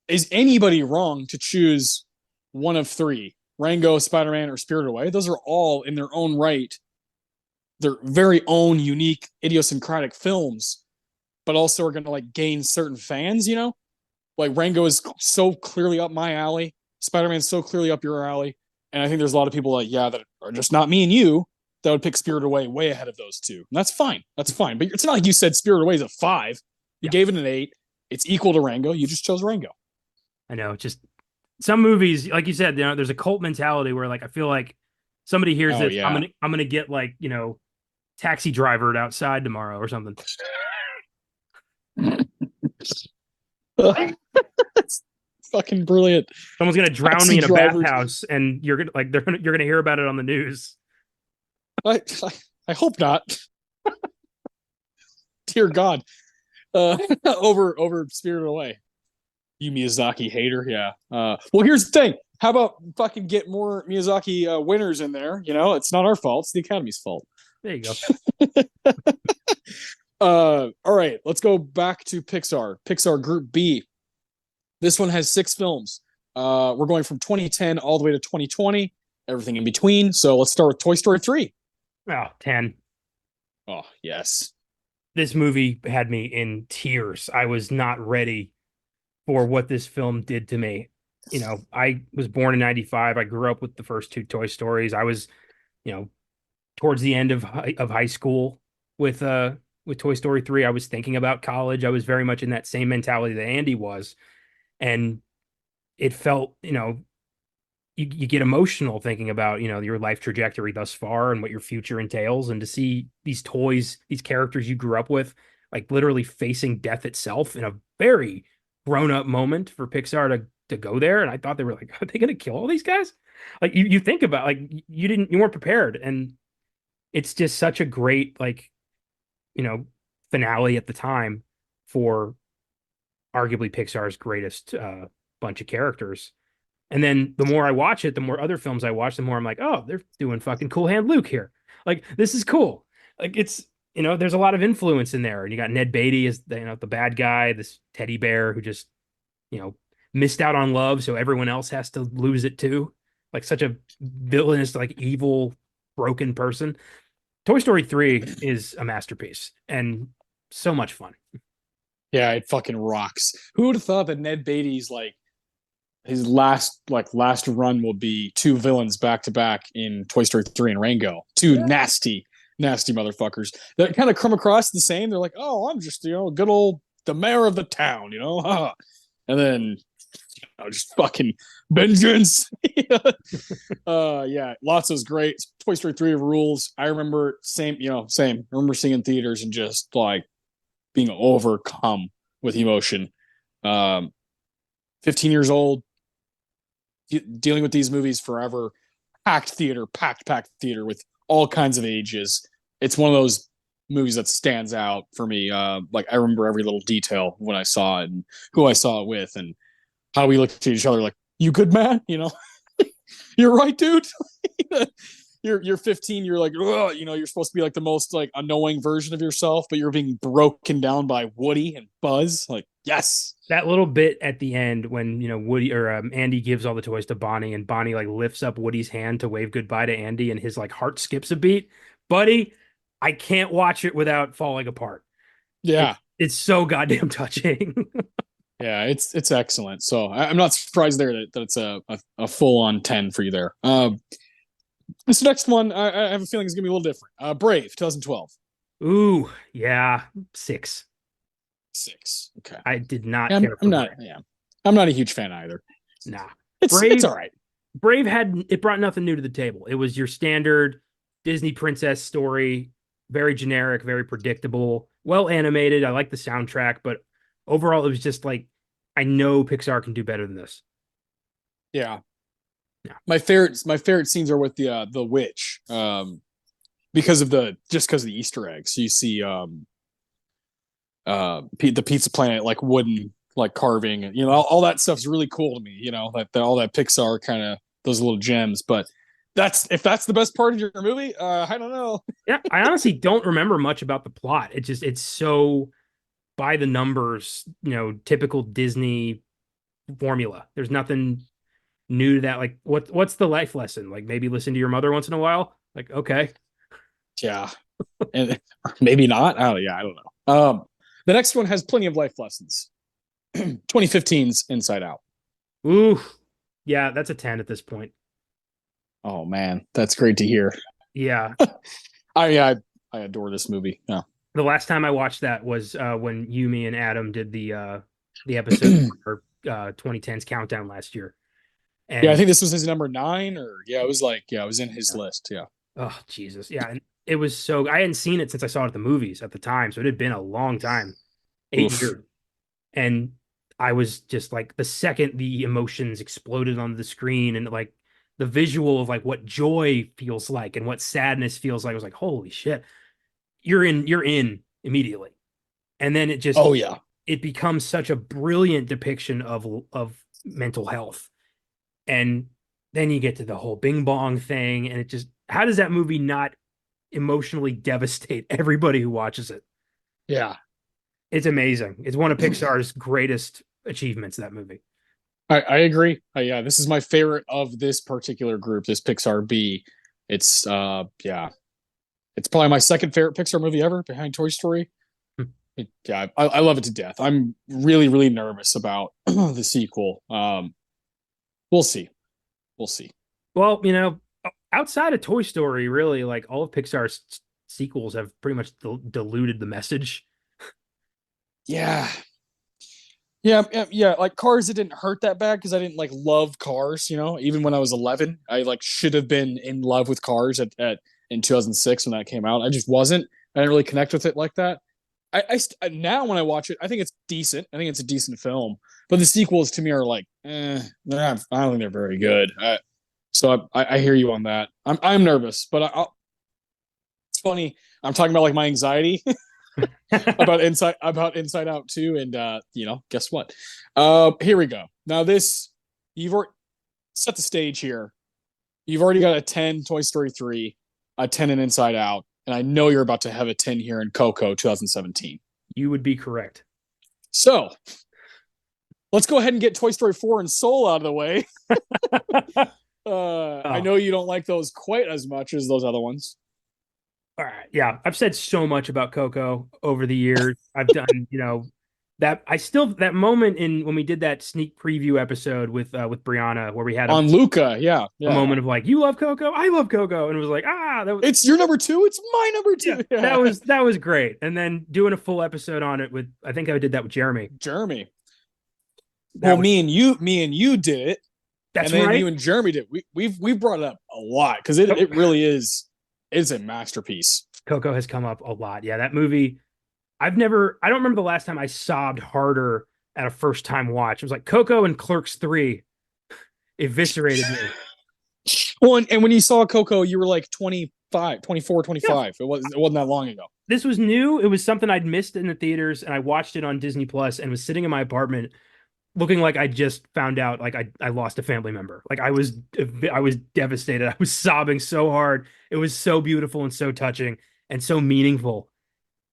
is anybody wrong to choose one of three? Rango, Spider-Man, or Spirited Away? Those are all in their own right their very own unique idiosyncratic films, but also are going to like gain certain fans, like Rango is so clearly up my alley. Spider-Man's so clearly up your alley. And I think there's a lot of people that are just not me and you that would pick Spirited Away way ahead of those two. And that's fine. That's fine. But it's not like you said Spirited Away is a 5. You gave it an 8. It's equal to Rango. You just chose Rango. I know. Just some movies, like you said, there's a cult mentality where like I feel like somebody hears this, yeah. I'm gonna get like, Taxi Drivered outside tomorrow or something. It's fucking brilliant. Someone's gonna drown Taxi me in a Drivers. bathhouse, and you're gonna hear about it on the news. I hope not. Dear God. Over Spirited Away. You Miyazaki hater, yeah. Well, here's the thing. How about fucking get more Miyazaki winners in there? It's not our fault. It's the Academy's fault. There you go. All right, let's go back to Pixar. Pixar Group B. This one has 6 films. We're going from 2010 all the way to 2020, everything in between. So let's start with Toy Story 3. Oh, 10. Oh, yes. This movie had me in tears. I was not ready for what this film did to me. I was born in 95. I grew up with the first 2 Toy Stories. I was, towards the end of high school with Toy Story 3. I was thinking about college. I was very much in that same mentality that Andy was. And it felt, you get emotional thinking about, your life trajectory thus far and what your future entails. And to see these toys, these characters you grew up with, like literally facing death itself in a very grown-up moment for Pixar to go there. And I thought they were like, are they going to kill all these guys? Like you think about, like, you weren't prepared. And it's just such a great, like, finale at the time for arguably Pixar's greatest bunch of characters. And then the more I watch it, the more other films I watch, the more I'm like, oh, they're doing fucking Cool Hand Luke here. Like, this is cool. Like, it's, there's a lot of influence in there. And you got Ned Beatty as the bad guy, this teddy bear who just, missed out on love. So everyone else has to lose it too. Like such a villainous, like evil, broken person. Toy Story 3 is a masterpiece and so much fun. Yeah, it fucking rocks. Who would have thought that Ned Beatty's like his last run will be 2 villains back to back in Toy Story 3 and Rango. 2 nasty motherfuckers that kind of come across the same. They're like, oh, I'm just, good old the mayor of the town, and then just fucking vengeance. Yeah, Lotso's great. Toy Story 3 rules. I remember same. I remember seeing in theaters and just like being overcome with emotion. 15 years old, dealing with these movies forever. Packed theater with all kinds of ages. It's one of those movies that stands out for me. Like I remember every little detail when I saw it and who I saw it with and how we looked at each other like, you good, man? You're right, dude. You're 15. You're like, you're supposed to be like the most like annoying version of yourself, but you're being broken down by Woody and Buzz. Like, yes. That little bit at the end when Woody or Andy gives all the toys to Bonnie, and Bonnie like lifts up Woody's hand to wave goodbye to Andy, and his like heart skips a beat. Buddy, I can't watch it without falling apart. Yeah, it's so goddamn touching. Yeah, it's excellent. So I'm not surprised there that it's a full on 10 for you there. This next one, I have a feeling is gonna be a little different. Brave, 2012. Ooh, yeah, 6. 6. Okay. I did not care. For I'm not. Brave. Yeah, I'm not a huge fan either. Nah, it's all right. Brave brought nothing new to the table. It was your standard Disney princess story, very generic, very predictable. well animated. I like the soundtrack, but overall, it was just like I know Pixar can do better than this. Yeah. Yeah. My favorite scenes are with the witch. Because of the Easter eggs. You see the Pizza Planet like wooden like carving, all that stuff's really cool to me, all that Pixar kind of those little gems. But that's the best part of your movie, I don't know. Yeah, I honestly don't remember much about the plot. It's so by the numbers, typical Disney formula. There's nothing new to that. Like what's the life lesson? Like maybe listen to your mother once in a while. Like, okay. Yeah. And maybe not. Oh yeah, I don't know. The next one has plenty of life lessons. 2015's Inside Out. Ooh. Yeah, that's a 10 at this point. Oh man, that's great to hear. Yeah. I adore this movie. Yeah. The last time I watched that was when you, me, and Adam did the episode for 2010's countdown last year. Yeah, I And think this was his number 9, or yeah, it was in his yeah. list. Yeah. Oh, Jesus. Yeah. And it was so I hadn't seen it since I saw it at the movies at the time. So it had been a long time, 8 years. Oof. And I was just like the second the emotions exploded on the screen and like the visual of like what joy feels like and what sadness feels like, I was like, holy shit, you're in immediately. And then Oh yeah. it becomes such a brilliant depiction of mental health. And then you get to the whole Bing Bong thing, and it just how does that movie not emotionally devastate everybody who watches it? Yeah. It's amazing. It's one of Pixar's greatest achievements, that movie. I agree. Yeah, this is my favorite of this particular group, this Pixar B. It's yeah. It's probably my second favorite Pixar movie ever behind Toy Story. Yeah, I love it to death. I'm really, really nervous about the sequel. We'll see. We'll see. Well, outside of Toy Story, really, like all of Pixar's sequels have pretty much diluted the message. Yeah. Yeah. Like Cars, it didn't hurt that bad because I didn't like love Cars. Even when I was 11, I like should have been in love with Cars at in 2006 when that came out. I just wasn't. I didn't really connect with it like that. Now when I watch it, I think it's decent. I think it's a decent film. But the sequels to me are like, I don't think they're very good. So I hear you on that. I'm nervous, but it's funny. I'm talking about like my anxiety about Inside Out too, and guess what? Here we go. Now you've already set the stage here. You've already got a 10 Toy Story 3, a 10 in Inside Out, and I know you're about to have a 10 here in Coco 2017. You would be correct. So let's go ahead and get Toy Story 4 and Soul out of the way. I know you don't like those quite as much as those other ones. All right. Yeah. I've said so much about Coco over the years. I've done, that moment when we did that sneak preview episode with Brianna where we had on Luca, yeah. a moment of like, you love Coco, I love Coco. And it was like, it's your number 2, it's my number 2. Yeah, that was great. And then doing a full episode on it I think I did that with Jeremy. Me and you did it. That's and then right. You and Jeremy did. We've brought it up a lot because it really is. It's a masterpiece. Coco has come up a lot. Yeah, that movie. I don't remember the last time I sobbed harder at a first time watch. It was like Coco and Clerks 3 eviscerated me. Well, and when you saw Coco, you were like 25, 24, 25. Yeah. It wasn't that long ago. This was new. It was something I'd missed in the theaters, and I watched it on Disney Plus and was sitting in my apartment looking like I just found out like I lost a family member. Like I was devastated. I was sobbing so hard. It was so beautiful and so touching and so meaningful.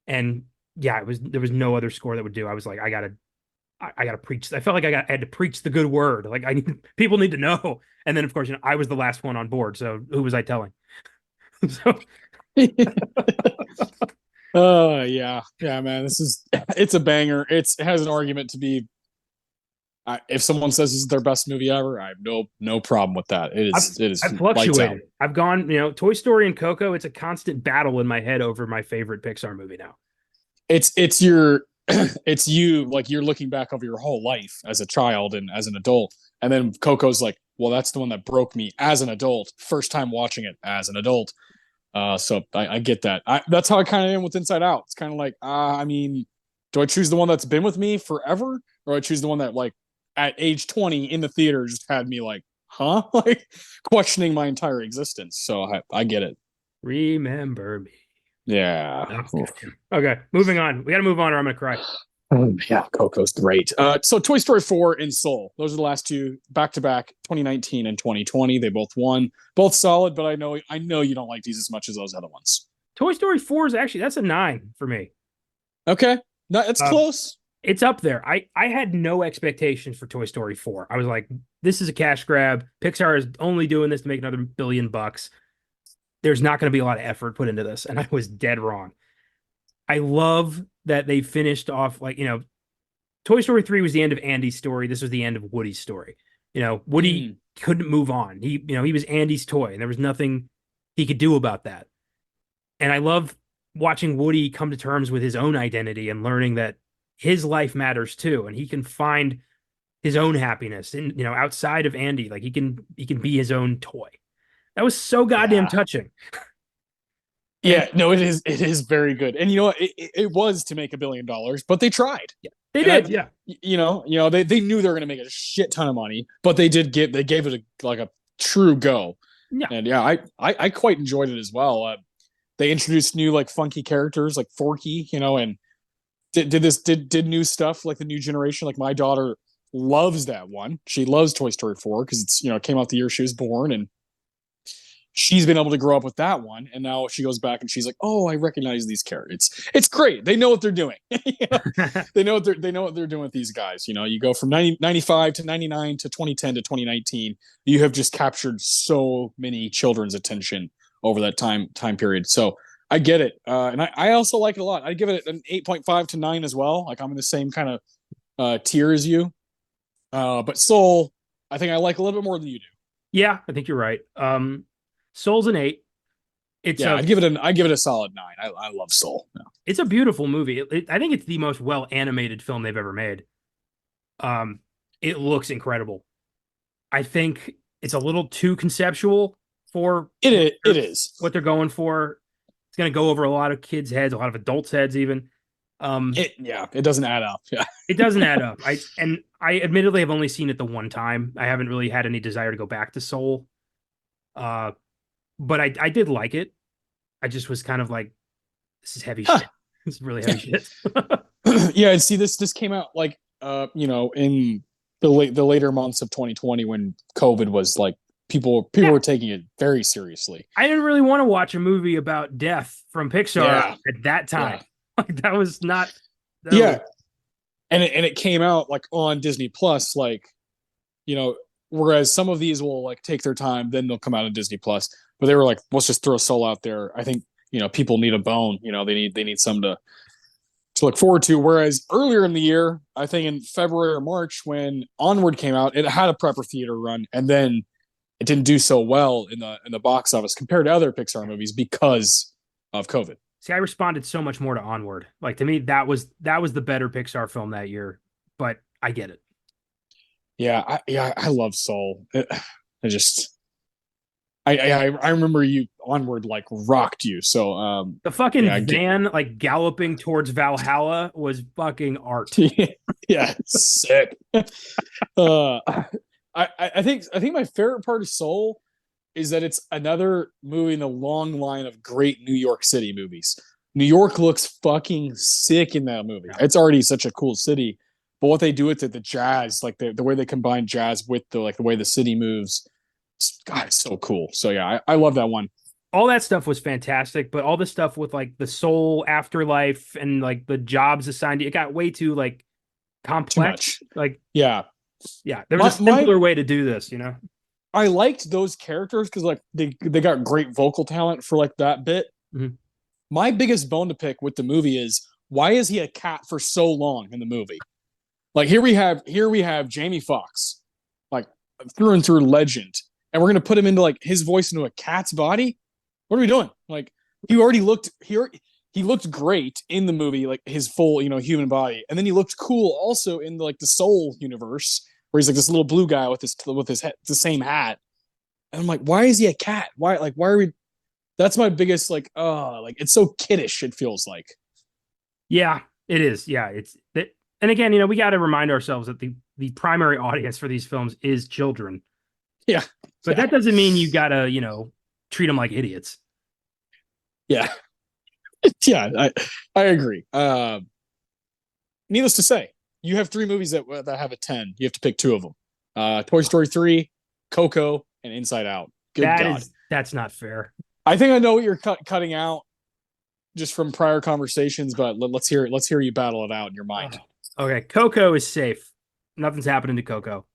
And yeah, there was no other score that would do. I was like, I gotta preach. I felt like I had to preach the good word. Like people need to know. And then of course, I was the last one on board. So who was I telling? So yeah, man. It's a banger. It has an argument to be. If someone says this is their best movie ever, I have no problem with that. It is. I've fluctuated. I've gone, Toy Story and Coco. It's a constant battle in my head over my favorite Pixar movie now. It's you, like you're looking back over your whole life as a child and as an adult, and then Coco's like, well, that's the one that broke me as an adult, first time watching it as an adult. So I get that. That's how I kind of am with Inside Out. It's kind of like, I mean, do I choose the one that's been with me forever, or I choose the one that like at age 20 in the theater just had me like, huh, like questioning my entire existence. So I get it. Remember me. Yeah. Oh, okay, moving on. We got to move on, or I'm gonna cry. Yeah, Coco's great. So Toy Story 4 and Soul. Those are the last two back to back, 2019 and 2020. They both won. Both solid, but I know you don't like these as much as those other ones. Toy Story 4 is actually that's a 9 for me. Okay. No, it's Uh, close. it's up there. I had no expectations for Toy Story 4. I was like, this is a cash grab. Pixar is only doing this to make another $1 billion. There's not going to be a lot of effort put into this, and I was dead wrong. I love that they finished off like, Toy Story 3 was the end of Andy's story. This was the end of Woody's story. Woody couldn't move on. He was Andy's toy, and there was nothing he could do about that. And I love watching Woody come to terms with his own identity and learning that his life matters too, and he can find his own happiness in outside of Andy. Like he can be his own toy. That was so goddamn Yeah. touching. Yeah, And no, it is very good. And you know what? It was to make $1 billion, but they tried. yeah, they And did. Yeah. they knew they were going to make a shit ton of money, but they gave it like a true go. Yeah. And yeah, I quite enjoyed it as well. They introduced new like funky characters like Forky, and did new stuff like the new generation. Like my daughter loves that one. She loves Toy Story 4 because it's it came out the year she was born, and she's been able to grow up with that one, and now she goes back and she's like, "Oh, I recognize these characters." It's great. They know what they're doing. They know what they're doing with these guys. You go from 95 to 99 to 2010 to 2019. You have just captured so many children's attention over that time period. So I get it, and I also like it a lot. I give it an 8.5 to 9 as well. Like I'm in the same kind of tier as you. But Soul, I think I like a little bit more than you do. Yeah, I think you're right. Soul's an 8. It's Yeah, a I'd give it a solid 9. I love Soul. Yeah. it's a beautiful movie. I think it's the most well animated film they've ever made. It looks incredible. I think it's a little too conceptual for It is. what they're going for. It's going to go over a lot of kids' heads, a lot of adults' heads, even. It doesn't add up. Yeah. It doesn't add up. I admittedly have only seen it the one time. I haven't really had any desire to go back to Soul. But I did like it. I just was kind of like, this is heavy shit. This is really heavy shit. Yeah, and see this came out like in the later months of 2020 when COVID was like people were taking it very seriously. I didn't really want to watch a movie about death from Pixar at that time. Yeah. Like that was not. Yeah. And it came out like on Disney Plus, like, whereas some of these will like take their time, then they'll come out on Disney Plus. But they were like, let's just throw Soul out there. I think, people need a bone. They need some to look forward to. Whereas earlier in the year, I think in February or March, when Onward came out, it had a proper theater run, and then it didn't do so well in the box office compared to other Pixar movies because of COVID. See, I responded so much more to Onward. Like to me, that was the better Pixar film that year. But I get it. Yeah, I love Soul. I remember you Onward like rocked you. So The fucking van like galloping towards Valhalla was fucking art. Yeah, sick. I think my favorite part of Soul is that it's another movie in the long line of great New York City movies. New York looks fucking sick in that movie. It's already such a cool city, but what they do with it, the jazz, like the way they combine jazz with the way the city moves, God, it's so cool. So yeah, I love that one. All that stuff was fantastic, but all the stuff with like the soul afterlife and like the jobs assigned, it got way too like complex. Like yeah, there was a simpler way to do this, I liked those characters because like they got great vocal talent for like that bit. Mm-hmm. My biggest bone to pick with the movie is why is he a cat for so long in the movie? Like here we have Jamie Foxx, like through and through legend, and we're gonna put him into like his voice into a cat's body. What are we doing? Like he looked great in the movie, like his full human body, and then he looked cool also in the Soul universe where he's like this little blue guy with his head, the same hat. And I'm like, why is he a cat? Why are we? That's my biggest like. Oh, like it's so kiddish. It feels like. Yeah, it is. Yeah, it's that. And again, we got to remind ourselves that the primary audience for these films is children. Yeah, But yeah, that doesn't mean you got to, treat them like idiots. yeah, yeah. I agree. Needless to say, you have three movies that have a 10. You have to pick two of them. Toy Story 3, Coco, and Inside Out. Good God. That's not fair. I think I know what you're cutting out just from prior conversations, but let's hear it. Let's hear you battle it out in your mind. Okay, Coco is safe. Nothing's happening to Coco.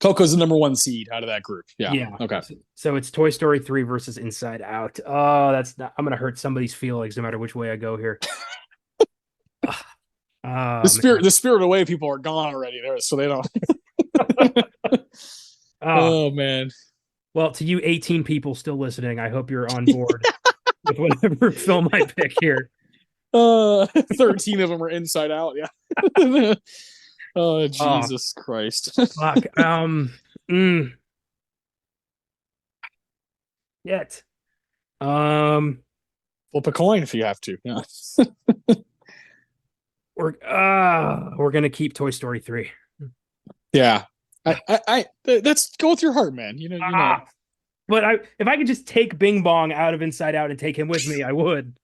Coco's the number one seed out of that group. Yeah. Yeah. Okay. So it's Toy Story 3 versus Inside Out. Oh, that's not, I'm gonna hurt somebody's feelings no matter which way I go here. The Oh, spirit, man. the spirit away people are gone already there, so they don't. Oh, Oh man. well, to you 18 people still listening, I hope you're on board with whatever film I pick here. 13 of them are Inside Out. Yeah. Oh Oh, Jesus Christ. fuck. Yet. Um, Flip a coin if you have to. Yeah. we're gonna keep Toy Story 3. Yeah. That's go with your heart, man. You know. Ah, but if I could just take Bing Bong out of Inside Out and take him with me, I would.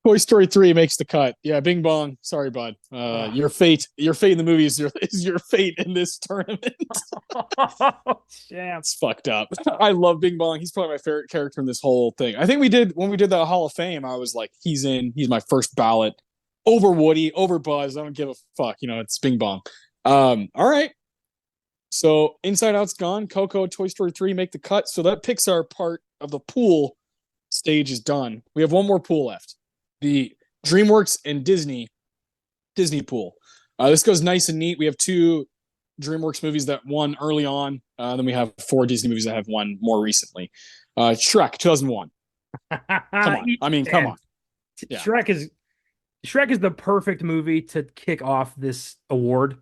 Toy Story 3 makes the cut. Yeah, Bing Bong. Sorry, bud. Ah. Your fate in the movie is your fate in this tournament. Damn. It's fucked up. I love Bing Bong. He's probably my favorite character in this whole thing. I think when we did the Hall of Fame, I was like, he's in. He's my first ballot over Woody, over Buzz. I don't give a fuck. It's Bing Bong. All right. So Inside Out's gone. Coco, Toy Story 3 make the cut. So that Pixar part of the pool stage is done. We have one more pool left. The DreamWorks and Disney pool. This goes nice and neat. We have two DreamWorks movies that won early on. Then we have four Disney movies that have won more recently. Shrek, 2001. Come on. I mean, come on. Yeah. Shrek is the perfect movie to kick off this award.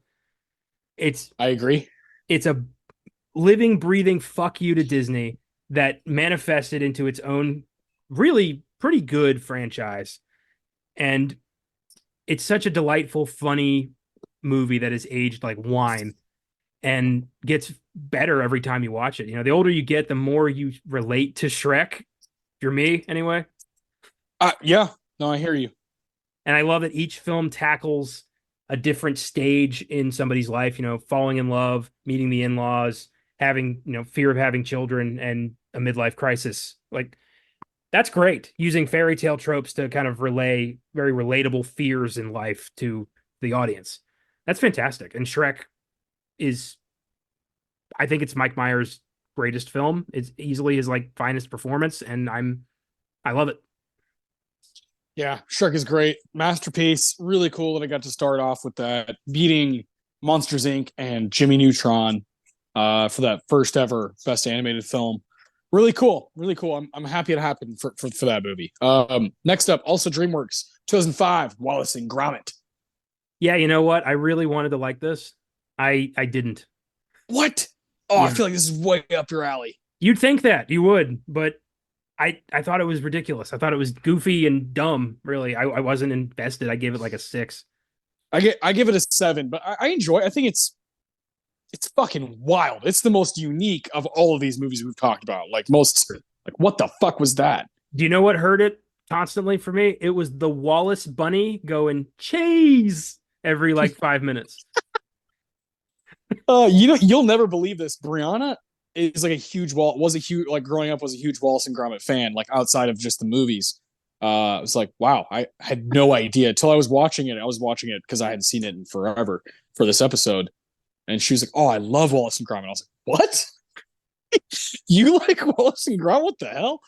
I agree. It's a living, breathing fuck you to Disney that manifested into its own really pretty good franchise. And it's such a delightful, funny movie that is aged like wine and gets better every time you watch it. The older you get, the more you relate to Shrek. If you're me, anyway. Yeah. No, I hear you. And I love that each film tackles a different stage in somebody's life, falling in love, meeting the in-laws, having, fear of having children and a midlife crisis. Like, that's great, using fairy tale tropes to kind of relay very relatable fears in life to the audience. That's fantastic. And Shrek I think it's Mike Myers' greatest film. It's easily his finest performance, and I love it. Yeah, Shrek is great. Masterpiece. Really cool that I got to start off with that, beating Monsters Inc. and Jimmy Neutron for that first ever Best Animated Film. Really cool. Really cool. I'm happy it happened for that movie. Next up, also DreamWorks, 2005, Wallace and Gromit. Yeah, you know what? I really wanted to like this. I didn't. What? Oh, yeah. I feel like this is way up your alley. You'd think that you would, but I thought it was ridiculous. I thought it was goofy and dumb. Really, I wasn't invested. I gave it like a 6. I give it a 7, but I enjoy it. I think it's fucking wild. It's the most unique of all of these movies we've talked about. Like what the fuck was that? Do you know what hurt it constantly for me? It was the Wallace bunny going cheese every 5 minutes. You'll never believe this. Brianna is growing up was a huge Wallace and Gromit fan, outside of just the movies. It was like, wow, I had no idea until I was watching it. I was watching it because I hadn't seen it in forever for this episode. And she was like, oh, I love Wallace and Gromit. I was like, what? You like Wallace and Gromit? What the hell?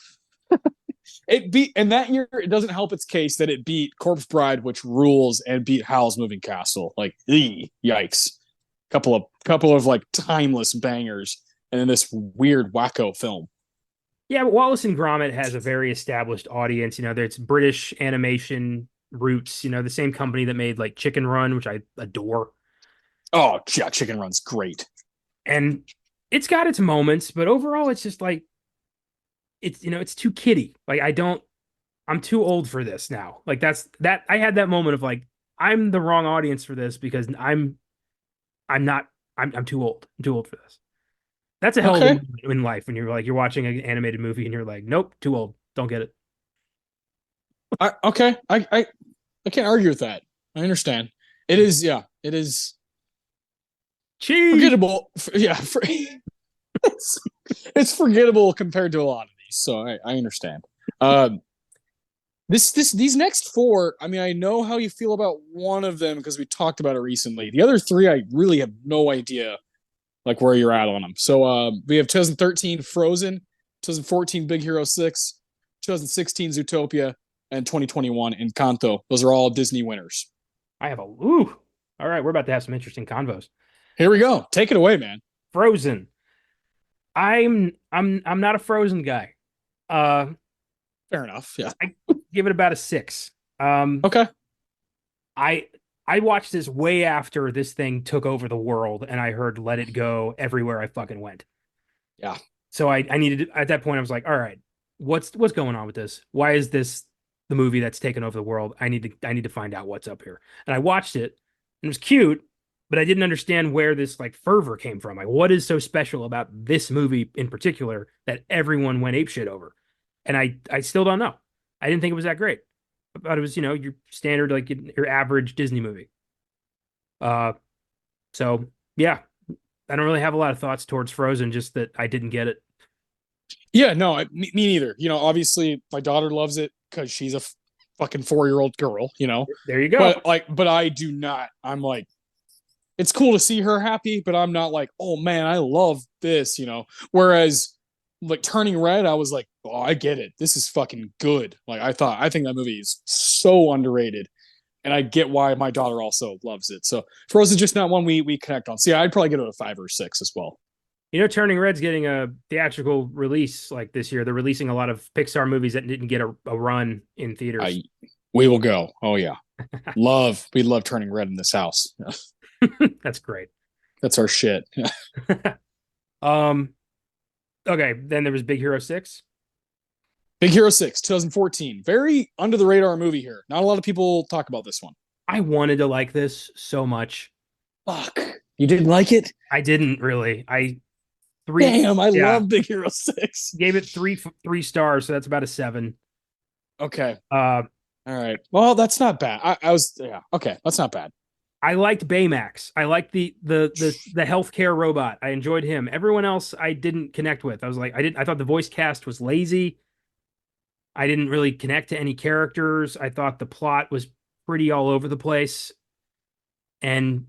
And that year, it doesn't help its case that it beat Corpse Bride, which rules, and beat Howl's Moving Castle. Yikes. Couple of timeless bangers, and then this weird wacko film. Yeah, but Wallace and Gromit has a very established audience. There's British animation roots. The same company that made Chicken Run, which I adore. Oh yeah, Chicken Run's great, and it's got its moments, but overall, it's just it's it's too kiddie. Like I'm too old for this now. Like that I had that moment of like I'm the wrong audience for this because I'm not I'm too old. I'm too old for this. That's a hell of a Okay. moment in life when you're like you're watching an animated movie and you're like, nope, too old. Don't get it. Okay. I can't argue with that. I understand. It is, yeah, it is Cheese. forgettable. Yeah, it's, it's forgettable compared to a lot of these. So I understand. Um, these next four. I mean, I know how you feel about one of them because we talked about it recently. The other three, I really have no idea like where you're at on them. So we have 2013 Frozen, 2014 Big Hero 6, 2016 Zootopia, and 2021 Encanto. Those are all Disney winners. I have a ooh. All right, we're about to have some interesting convos. Here we go. Take it away, man. Frozen. I'm not a Frozen guy. Uh, Fair enough. Yeah. I give it about a 6. Um, Okay. I I watched this way after this thing took over the world, and I heard "Let It Go" everywhere I fucking went. Yeah. So I needed at that point I was like, all right, what's going on with this? Why is this the movie that's taken over the world? I need to find out what's up here. And I watched it, and it was cute, but I didn't understand where this like fervor came from. Like, what is so special about this movie in particular that everyone went apeshit over? And I still don't know. I didn't think it was that great. I thought it was, your standard, like your average Disney movie. Uh, so yeah, I don't really have a lot of thoughts towards Frozen, just that I didn't get it. Yeah. No, me neither. You know, obviously my daughter loves it because she's a fucking 4 year old girl. You know, There you go. but I do not. I'm like, it's cool to see her happy, but I'm not like, oh man, I love this. You know, whereas like Turning Red, I was like, oh, I get it. This is fucking good. Like I think that movie is so underrated. And I get why my daughter also loves it. So Frozen's just not one we connect on. So yeah, I'd probably give it a 5 or 6 as well. Turning Red's getting a theatrical release like this year. They're releasing a lot of Pixar movies that didn't get a run in theaters. We will go. Oh yeah, we love Turning Red in this house. That's great. That's our shit. um, okay, then there was Big Hero 6. Big Hero 6, 2014. Very under the radar movie here. Not a lot of people talk about this one. I wanted to like this so much. Fuck. You didn't like it? I didn't really. I three Damn, I yeah, love Big Hero 6. gave it three stars, so that's about a 7. Okay. Uh, All right. Well, that's not bad. I was yeah. Okay, that's not bad. I liked Baymax. I liked the healthcare robot. I enjoyed him. Everyone else I didn't connect with. I was like, I thought the voice cast was lazy. I didn't really connect to any characters. I thought the plot was pretty all over the place. And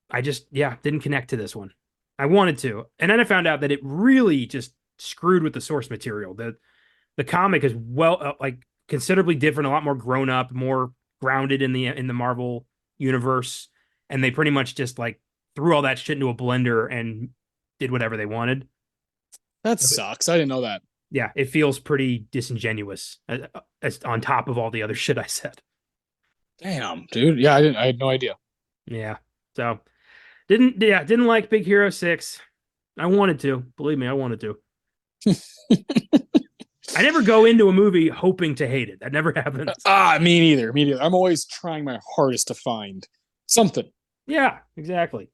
I just, yeah, didn't connect to this one. I wanted to. And then I found out that it really just screwed with the source material. The comic is like considerably different, a lot more grown up, more grounded in the Marvel universe. And they pretty much just like threw all that shit into a blender and did whatever they wanted. That sucks. I didn't know that. Yeah, it feels pretty disingenuous as on top of all the other shit I said. Damn, dude. Yeah, I had no idea. Yeah. So didn't like Big Hero 6. I wanted to. Believe me, I wanted to. I never go into a movie hoping to hate it. That never happens. Me neither. Me neither. I'm always trying my hardest to find something. Yeah, exactly.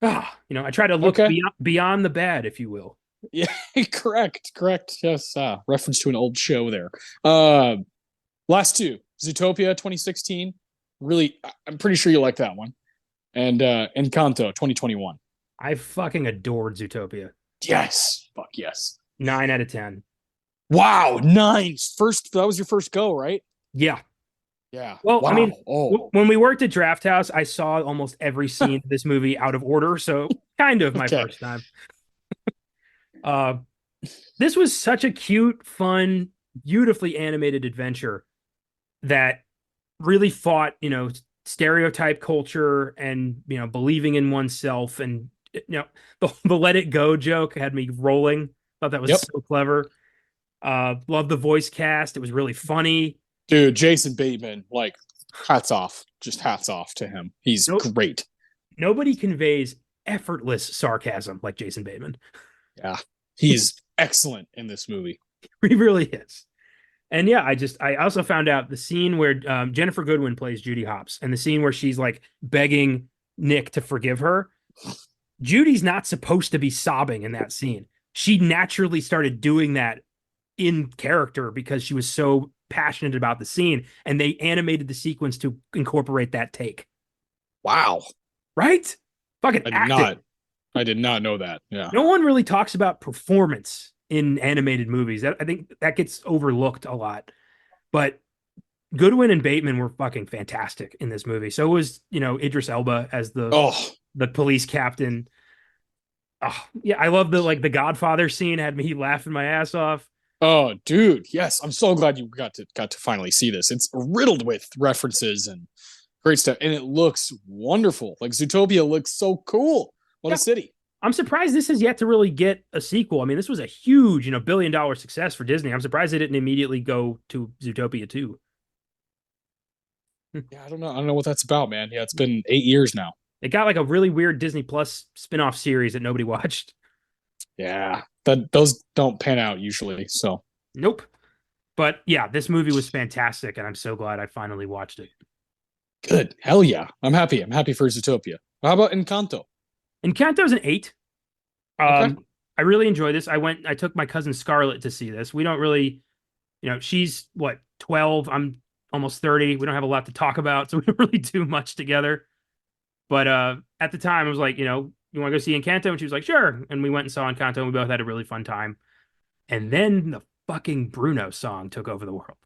I try to look Okay. beyond the bad, if you will. Yeah, correct. Yes, reference to an old show there. Last two, Zootopia 2016. Really, I'm pretty sure you like that one. And Encanto 2021. I fucking adored Zootopia. Yes. Fuck yes. 9 out of 10. Wow, 9. That was your first go, right? Yeah. Yeah. Well, wow. I mean, Oh. when we worked at Draft House, I saw almost every scene of this movie out of order, so kind of my first time. Uh, this was such a cute, fun, beautifully animated adventure that really fought, stereotype culture and, believing in oneself. And, the let it go joke had me rolling. Thought that was so clever. Love the voice cast. It was really funny. Dude, Jason Bateman, like, hats off. Just hats off to him. He's great. Nobody conveys effortless sarcasm like Jason Bateman. Yeah. He's excellent in this movie. He really is. And yeah, I also found out the scene where Jennifer Goodwin plays Judy Hopps, and the scene where she's like begging Nick to forgive her. Judy's not supposed to be sobbing in that scene. She naturally started doing that in character because she was so passionate about the scene, and they animated the sequence to incorporate that take. Wow. Right? Fucking I did acting. not. I did not know that. Yeah. No one really talks about performance in animated movies. I think that gets overlooked a lot. But Goodwin and Bateman were fucking fantastic in this movie. So was, Idris Elba as Oh, the police captain. Oh, yeah, I love the Godfather scene, had me laughing my ass off. oh, dude. Yes, I'm so glad you got to finally see this. It's riddled with references and great stuff, and it looks wonderful. Like Zootopia looks so cool. What a Yeah. city. I'm surprised this has yet to really get a sequel. I mean, this was a huge, billion-dollar success for Disney. I'm surprised they didn't immediately go to Zootopia 2. Yeah, I don't know. I don't know what that's about, man. Yeah, it's been 8 years now. It got like a really weird Disney Plus spin-off series that nobody watched. Yeah, those don't pan out usually. So Nope. But yeah, this movie was fantastic, and I'm so glad I finally watched it. good. Hell yeah. I'm happy. I'm happy for Zootopia. How about Encanto? Encanto's an 8. Okay. I really enjoy this. I took my cousin Scarlett to see this. We don't really, she's what, 12, I'm almost 30. We don't have a lot to talk about, so we don't really do much together. But at the time I was like, you want to go see Encanto? And she was like, sure. And we went and saw Encanto, and we both had a really fun time. And then the fucking Bruno song took over the world.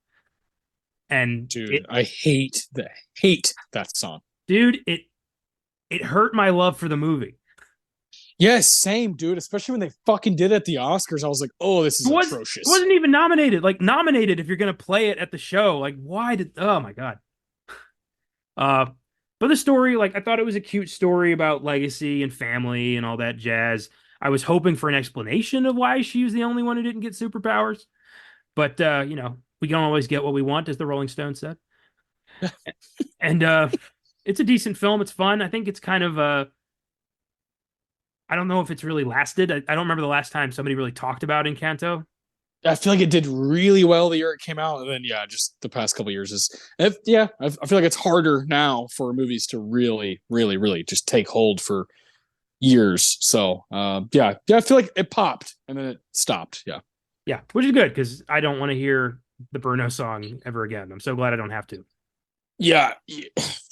And Dude, I hate that song. dude, it hurt my love for the movie. Yes, same, dude. Especially when they fucking did it at the Oscars. I was like, oh, this is atrocious. It wasn't even nominated. Like, nominated if you're gonna play it at the show. Like, why did? Oh my god. But the story, like, I thought it was a cute story about legacy and family and all that jazz. I was hoping for an explanation of why she was the only one who didn't get superpowers. But we don't always get what we want, as the Rolling Stones said. And it's a decent film. It's fun. I think it's kind of I don't know if it's really lasted. I don't remember the last time somebody really talked about Encanto. I feel like it did really well the year it came out, and then yeah, just the past couple years is I feel like it's harder now for movies to really, really, really just take hold for years. So yeah, I feel like it popped and then it stopped. Yeah, Yeah, which is good because I don't want to hear the Bruno song ever again. I'm so glad I don't have to. yeah,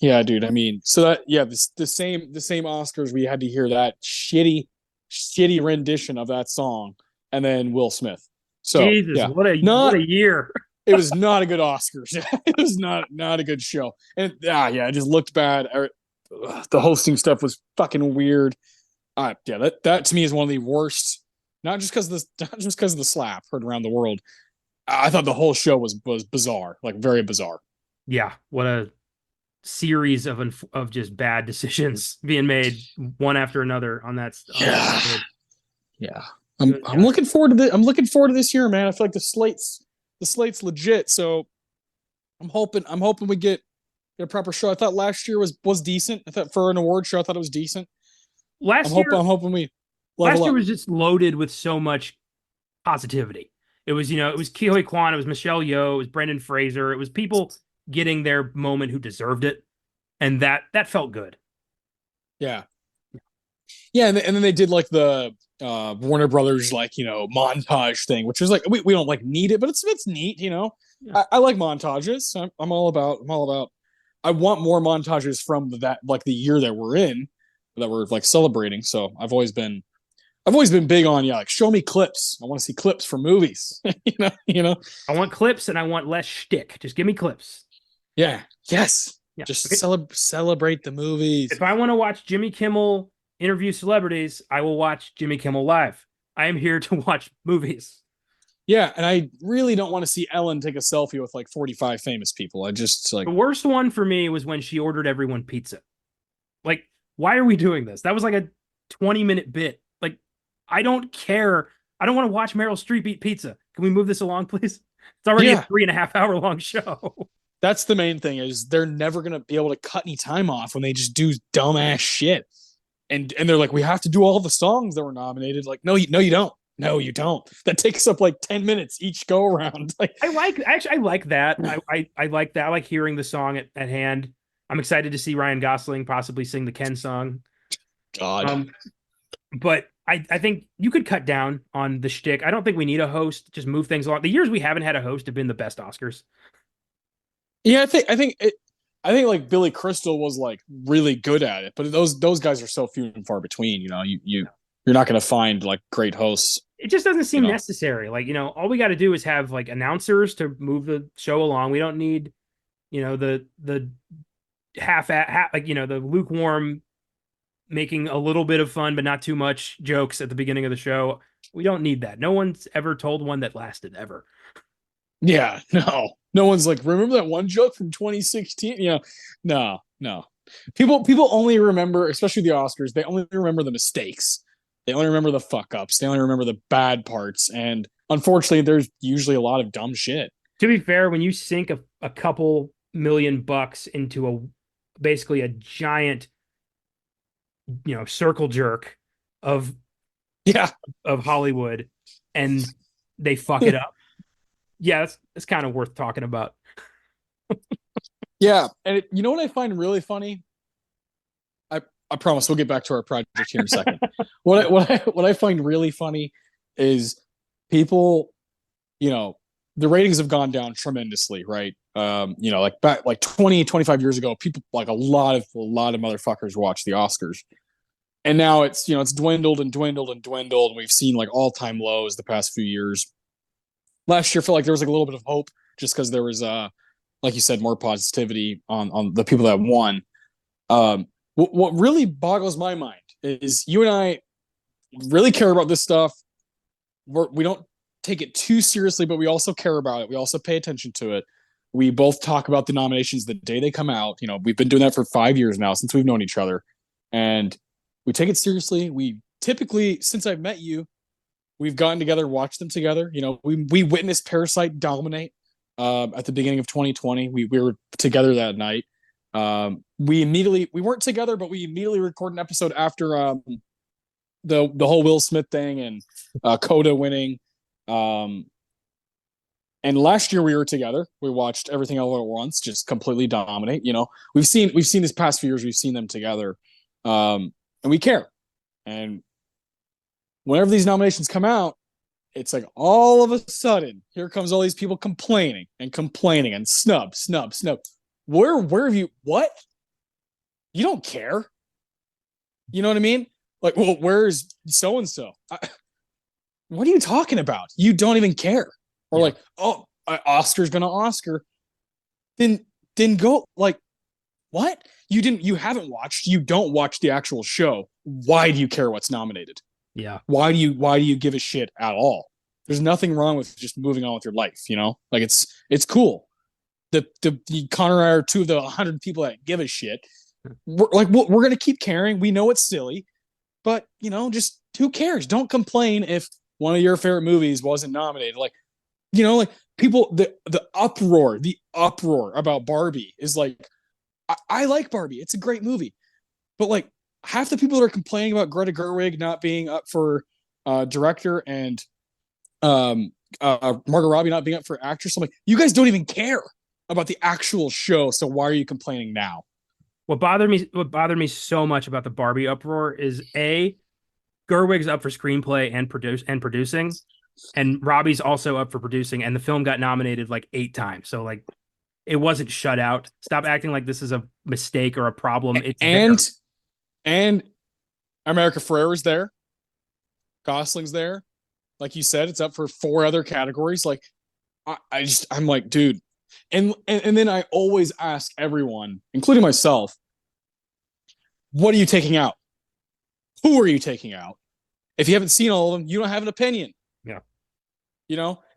yeah, dude. I mean, so that yeah, the same Oscars we had to hear that shitty rendition of that song, and then Will Smith. So Jesus, yeah, what a year. it was not a good Oscars. It was not a good show, and yeah, it just looked bad. The hosting stuff was fucking weird. Yeah, that to me is one of the worst. Not just because of the slap heard around the world. I thought the whole show was bizarre, like very bizarre. Yeah, what a series of just bad decisions being made one after another on that. Yeah. I'm looking forward to this. I'm looking forward to this year, man. I feel like the slate's legit. So I'm hoping we get a proper show. I thought last year was decent. I thought for an award show, I thought it was decent. I'm hoping we last year up. was just loaded with so much positivity. It was, it was Ke Kwan, it was Michelle Yeoh, it was Brendan Fraser, it was people getting their moment who deserved it, and that felt good. Yeah, and then they did like the Warner Brothers montage thing, which was like we don't like need it, but it's neat, Yeah. I like montages. So I'm all about. I want more montages from that, like the year that we're in, that we're like celebrating. So I've always been big on like show me clips. I want to see clips from movies. I want clips and I want less shtick. Just give me clips. Yeah. Yes. Yeah. Just celebrate the movies. If I want to watch Jimmy Kimmel interview celebrities, I will watch Jimmy Kimmel live. I am here to watch movies. Yeah, and I really don't want to see Ellen take a selfie with like 45 famous people. I just like the worst one for me was when she ordered everyone pizza. Like, why are we doing this? That was like a 20-minute bit. Like, I don't care. I don't want to watch Meryl Streep eat pizza. Can we move this along, please? It's already a 3.5 hour long show. That's the main thing, is they're never gonna be able to cut any time off when they just do dumbass shit. And they're like, we have to do all the songs that were nominated. Like, no, you don't. No, you don't. That takes up like 10 minutes each go around. Like, I like that. I like that. I like hearing the song at hand. I'm excited to see Ryan Gosling possibly sing the Ken song. God. Um, but I think you could cut down on the shtick. I don't think we need a host. Just move things along. The years we haven't had a host have been the best Oscars. Yeah, I think like Billy Crystal was like really good at it, but those guys are so few and far between. You know, you're not going to find like great hosts. It just doesn't You seem know, necessary. Like, all we got to do is have like announcers to move the show along. We don't need, the half like, the lukewarm making a little bit of fun but not too much jokes at the beginning of the show. We don't need that. No one's ever told one that lasted ever. yeah, no one's like, remember that one joke from 2016? You know, no. People only remember, especially the Oscars, they only remember the mistakes. They only remember the fuck ups. They only remember the bad parts. And unfortunately, there's usually a lot of dumb shit. To be fair, when you sink a couple $1 million into basically a giant, circle jerk of Yeah. of Hollywood and they fuck it up. Yeah, that's kind of worth talking about. Yeah. And you know what I find really funny? I promise we'll get back to our project here in a second. What I find really funny is people, the ratings have gone down tremendously, right? Like back like 20, 25 years ago, people like a lot of motherfuckers watch the Oscars. And now it's dwindled and dwindled and dwindled. We've seen like all-time lows the past few years. Last year felt like there was like a little bit of hope just because there was like you said, more positivity on the people that won. What really boggles my mind is you and I really care about this stuff. We don't take it too seriously, but we also care about it. We also pay attention to it. We both talk about the nominations the day they come out. We've been doing that for 5 years now since we've known each other, and we take it seriously. We typically, since I've met you, we've gotten together, watched them together. We witnessed Parasite dominate at the beginning of 2020. We were together that night. We weren't together, but we immediately recorded an episode after the whole Will Smith thing and Coda winning. And last year we were together. We watched Everything All at Once just completely dominate. We've seen this past few years. We've seen them together, and we care. And whenever these nominations come out, it's like all of a sudden here comes all these people complaining and snub. Where have you what? You don't care. You know what I mean? Like, well, where's so and so? What are you talking about? You don't even care. Or like, oh, Oscar's gonna Oscar. Then go like, what? You haven't watched. You don't watch the actual show. Why do you care what's nominated? Yeah. Why do you give a shit at all? There's nothing wrong with just moving on with your life. Like it's cool. The Connor and I are two of the 100 people that give a shit. We're gonna keep caring. We know it's silly, but just who cares? Don't complain if one of your favorite movies wasn't nominated. Like people, the uproar about Barbie is like, I like Barbie. It's a great movie, but like half the people that are complaining about Greta Gerwig not being up for director and Margot Robbie not being up for actress, I'm like, you guys don't even care about the actual show, so why are you complaining now? What bothered me so much about the Barbie uproar is Gerwig's up for screenplay and producing, and Robbie's also up for producing, and the film got nominated like 8 times. So like it wasn't shut out. Stop acting like this is a mistake or a problem. It's and America Ferrera's there. Gosling's there. Like you said, it's up for 4 other categories. Like I'm like, dude. And then I always ask everyone, including myself, what are you taking out? Who are you taking out? If you haven't seen all of them, you don't have an opinion. Yeah.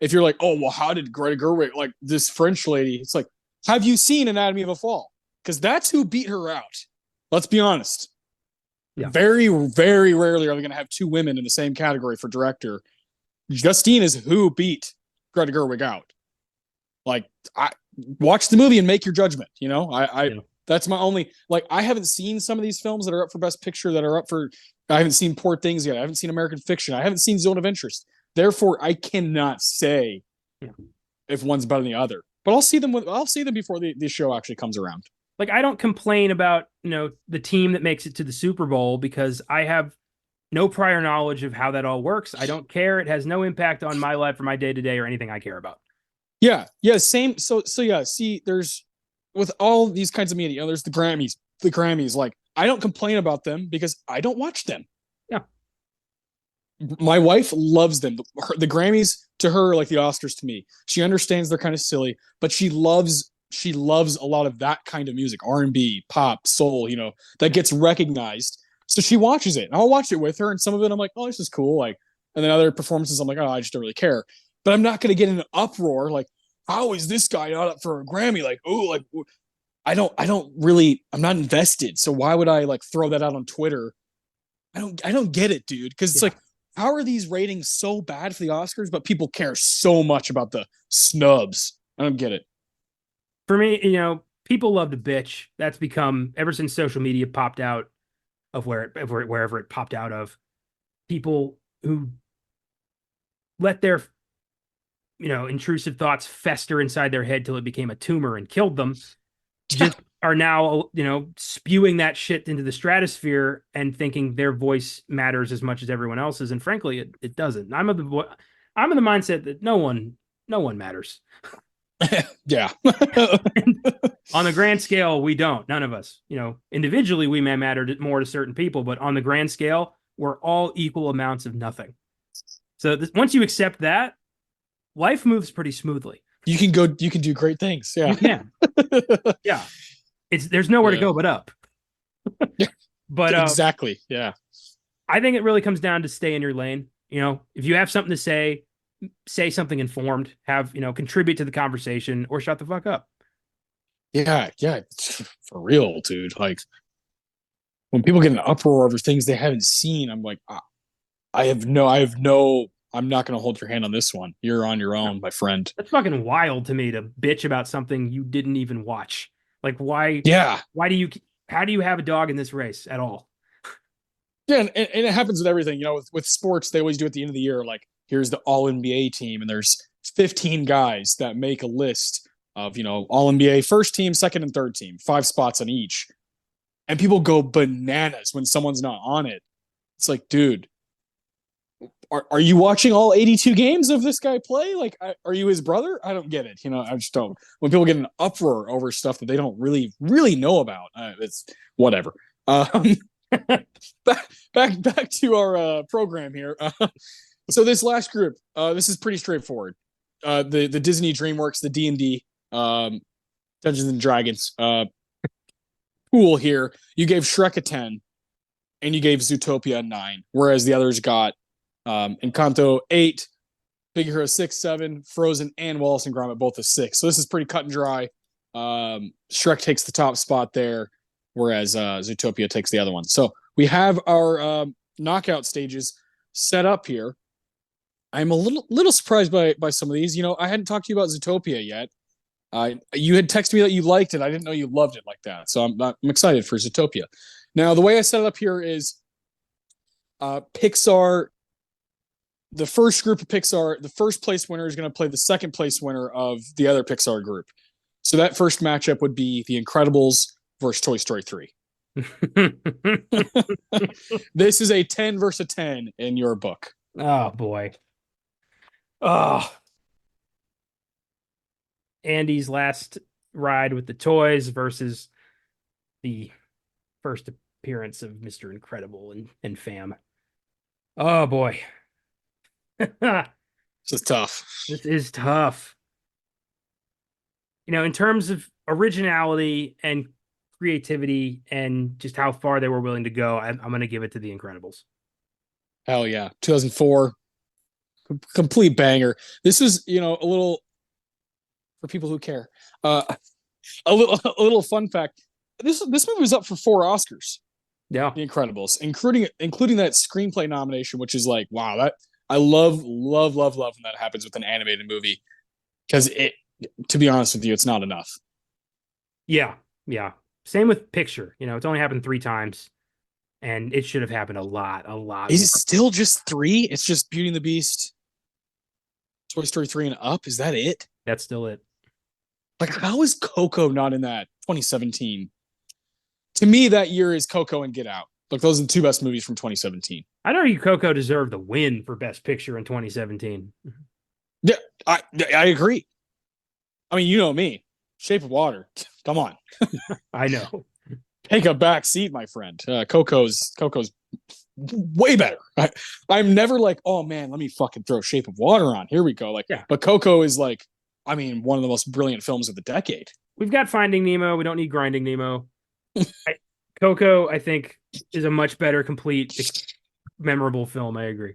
If you're like, oh, well, how did Greta Gerwig, like this French lady? It's like, have you seen Anatomy of a Fall? Because that's who beat her out. Let's be honest. Yeah. Very, very rarely are we going to have 2 women in the same category for director. Justine is who beat Greta Gerwig out. Like, I watch the movie and make your judgment. That's my only, like, I haven't seen some of these films that are up for Best Picture, that are up for I haven't seen Poor Things yet. I haven't seen American Fiction. I haven't seen Zone of Interest. Therefore, I cannot say Yeah. if one's better than the other. But I'll see them before the show actually comes around. Like, I don't complain about, the team that makes it to the Super Bowl because I have no prior knowledge of how that all works. I don't care. It has no impact on my life or my day to day or anything I care about. Yeah, yeah, same. So yeah. See, there's with all these kinds of media, there's the Grammys. The Grammys, like I don't complain about them because I don't watch them. Yeah. My wife loves them. The Grammys to her, like the Oscars to me. She understands they're kind of silly, but she loves a lot of that kind of music, R&B, pop, soul, that gets recognized. So she watches it, and I'll watch it with her. And some of it, I'm like, oh, this is cool. Like, and then other performances, I'm like, oh, I just don't really care. But I'm not going to get in an uproar like, how is this guy not up for a Grammy? Like, oh, like I don't really, I'm not invested. So why would I like throw that out on Twitter? I don't get it, dude. Because it's Yeah. like, how are these ratings so bad for the Oscars, but people care so much about the snubs? I don't get it. For me, people love to bitch. That's become ever since social media popped out of wherever it popped out of. People who let their intrusive thoughts fester inside their head till it became a tumor and killed them just are now spewing that shit into the stratosphere and thinking their voice matters as much as everyone else's, and frankly it doesn't. I'm of the mindset that no one matters. Yeah. On the grand scale, we don't. None of us. Individually, we may matter more to certain people, but on the grand scale, we're all equal amounts of nothing. So once you accept that, life moves pretty smoothly. You can do great things. Yeah. You can. Yeah. There's nowhere to Yeah. go but up. But Exactly. Yeah. I think it really comes down to stay in your lane. If you have something to say something informed, contribute to the conversation or shut the fuck up. Yeah. Yeah. For real, dude. Like when people get an uproar over things they haven't seen, I'm like, I'm not going to hold your hand on this one. You're on your own, my friend. That's fucking wild to me to bitch about something you didn't even watch. Like, why? Yeah. Why do you? How do you have a dog in this race at all? Yeah. And it happens with everything. With sports, they always do at the end of the year, like, here's the all NBA team, and there's 15 guys that make a list of, all NBA first team, second, and third team, 5 spots on each. And people go bananas when someone's not on it. It's like, dude, are you watching all 82 games of this guy play? Like, are you his brother? I don't get it. I just don't. When people get an uproar over stuff that they don't really, really know about, it's whatever. Back to our program here. So this last group, this is pretty straightforward. The Disney DreamWorks, the D&D, Dungeons and Dragons pool here. You gave Shrek a 10, and you gave Zootopia a 9, whereas the others got Encanto 8, Big Hero 6, 7, Frozen, and Wallace and Gromit both a 6. So this is pretty cut and dry. Shrek takes the top spot there, whereas Zootopia takes the other one. So we have our knockout stages set up here. I'm a little surprised by some of these. I hadn't talked to you about Zootopia yet. You had texted me that you liked it. I didn't know you loved it like that. So I'm excited for Zootopia. Now, the way I set it up here is Pixar. The first group of Pixar, the first place winner is going to play the second place winner of the other Pixar group. So that first matchup would be The Incredibles versus Toy Story 3. This is a 10 versus a 10 in your book. Oh boy. Oh. Andy's last ride with the toys versus the first appearance of Mr. Incredible and fam. Oh boy. This is tough. This is tough. In terms of originality and creativity and just how far they were willing to go, I'm going to give it to The Incredibles. Hell yeah. 2004. Complete banger. This is, a little, for people who care, a little fun fact. This movie was up for 4 Oscars. Yeah. The Incredibles, including that screenplay nomination, which is like, wow, that I love when that happens with an animated movie, because to be honest with you, it's not enough. Yeah. Same with Picture. It's only happened 3 times, and it should have happened a lot Is more. it still just three? It's just Beauty and the Beast, Toy Story 3 and up? Is that it? That's still it. Like, how is Coco not in that 2017? To me, that year is Coco and Get Out. Like, those are the two best movies from 2017. I'd argue Coco deserved the win for Best Picture in 2017. Yeah, I agree. I mean, you know me. Shape of Water. Come on. I know. Take a back seat, my friend. Coco's way better. I'm never like, oh man, let me fucking throw Shape of Water on. Here we go. Like, Yeah. But Coco is like, I mean, one of the most brilliant films of the decade. We've got Finding Nemo. We don't need Grinding Nemo. Coco, I think, is a much better, complete, memorable film. I agree.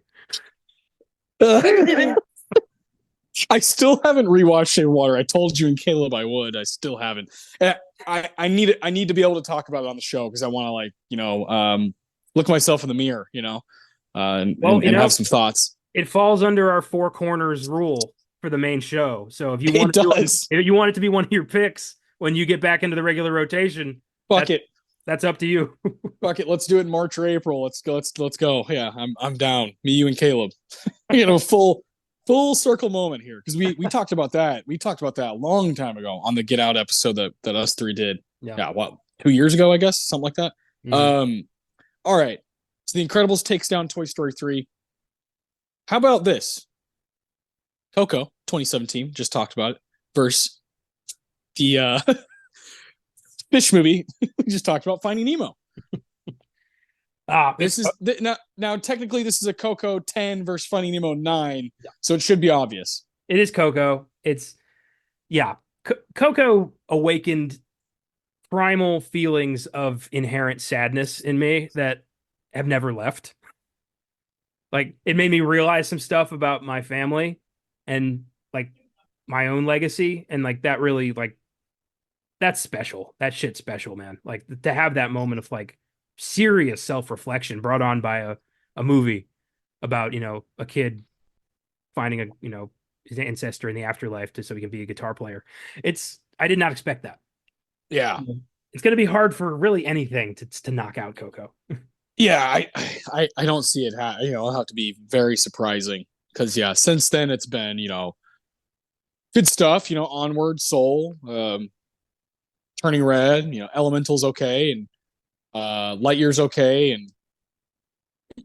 I still haven't rewatched Shape of Water. I told you and Caleb I would. I still haven't. And I need it. I need to be able to talk about it on the show because I want to look myself in the mirror, and have some thoughts. It falls under our four corners rule for the main show. So if you want if you want it to be one of your picks when you get back into the regular rotation, that's up to you. Fuck it. Let's do it in March or April. Let's go. Yeah, I'm down. Me, you, and Caleb. Full circle moment here because we talked about that. We talked about that a long time ago on the Get Out episode that us three did. Yeah, what, 2 years ago, I guess, something like that. Mm-hmm. All right. So The Incredibles takes down Toy Story 3. How about this? Coco 2017, just talked about it, versus the fish movie we just talked about, Finding Nemo. This is now technically this is a Coco 10 versus Finding Nemo 9, so it should be obvious. It is Coco. Coco awakened primal feelings of inherent sadness in me that have never left. Like, it made me realize some stuff about my family and like my own legacy, and like that really, like, that's special. That shit's special, man. Like, to have that moment of like serious self-reflection brought on by a movie about, a kid finding his ancestor in the afterlife so he can be a guitar player. I did not expect that. Yeah. It's going to be hard for really anything to knock out Coco. Yeah, I don't see it. It'll have to be very surprising because since then it's been good stuff. Onward, Soul, Turning Red. Elemental's okay, and Lightyear's okay,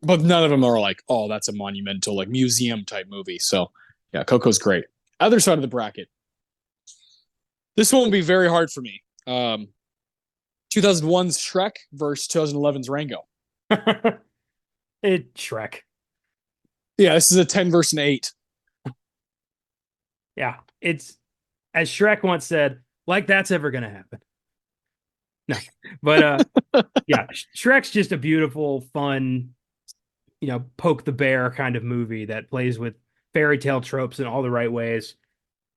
but none of them are like, oh, that's a monumental like museum type movie. So yeah, Coco's great. Other side of the bracket. This one will be very hard for me. 2001's Shrek versus 2011's Rango. Shrek. Yeah, this is a 10 versus an 8. Yeah, it's, as Shrek once said, like that's ever gonna happen. No, but yeah, Shrek's just a beautiful, fun, poke the bear kind of movie that plays with fairy tale tropes in all the right ways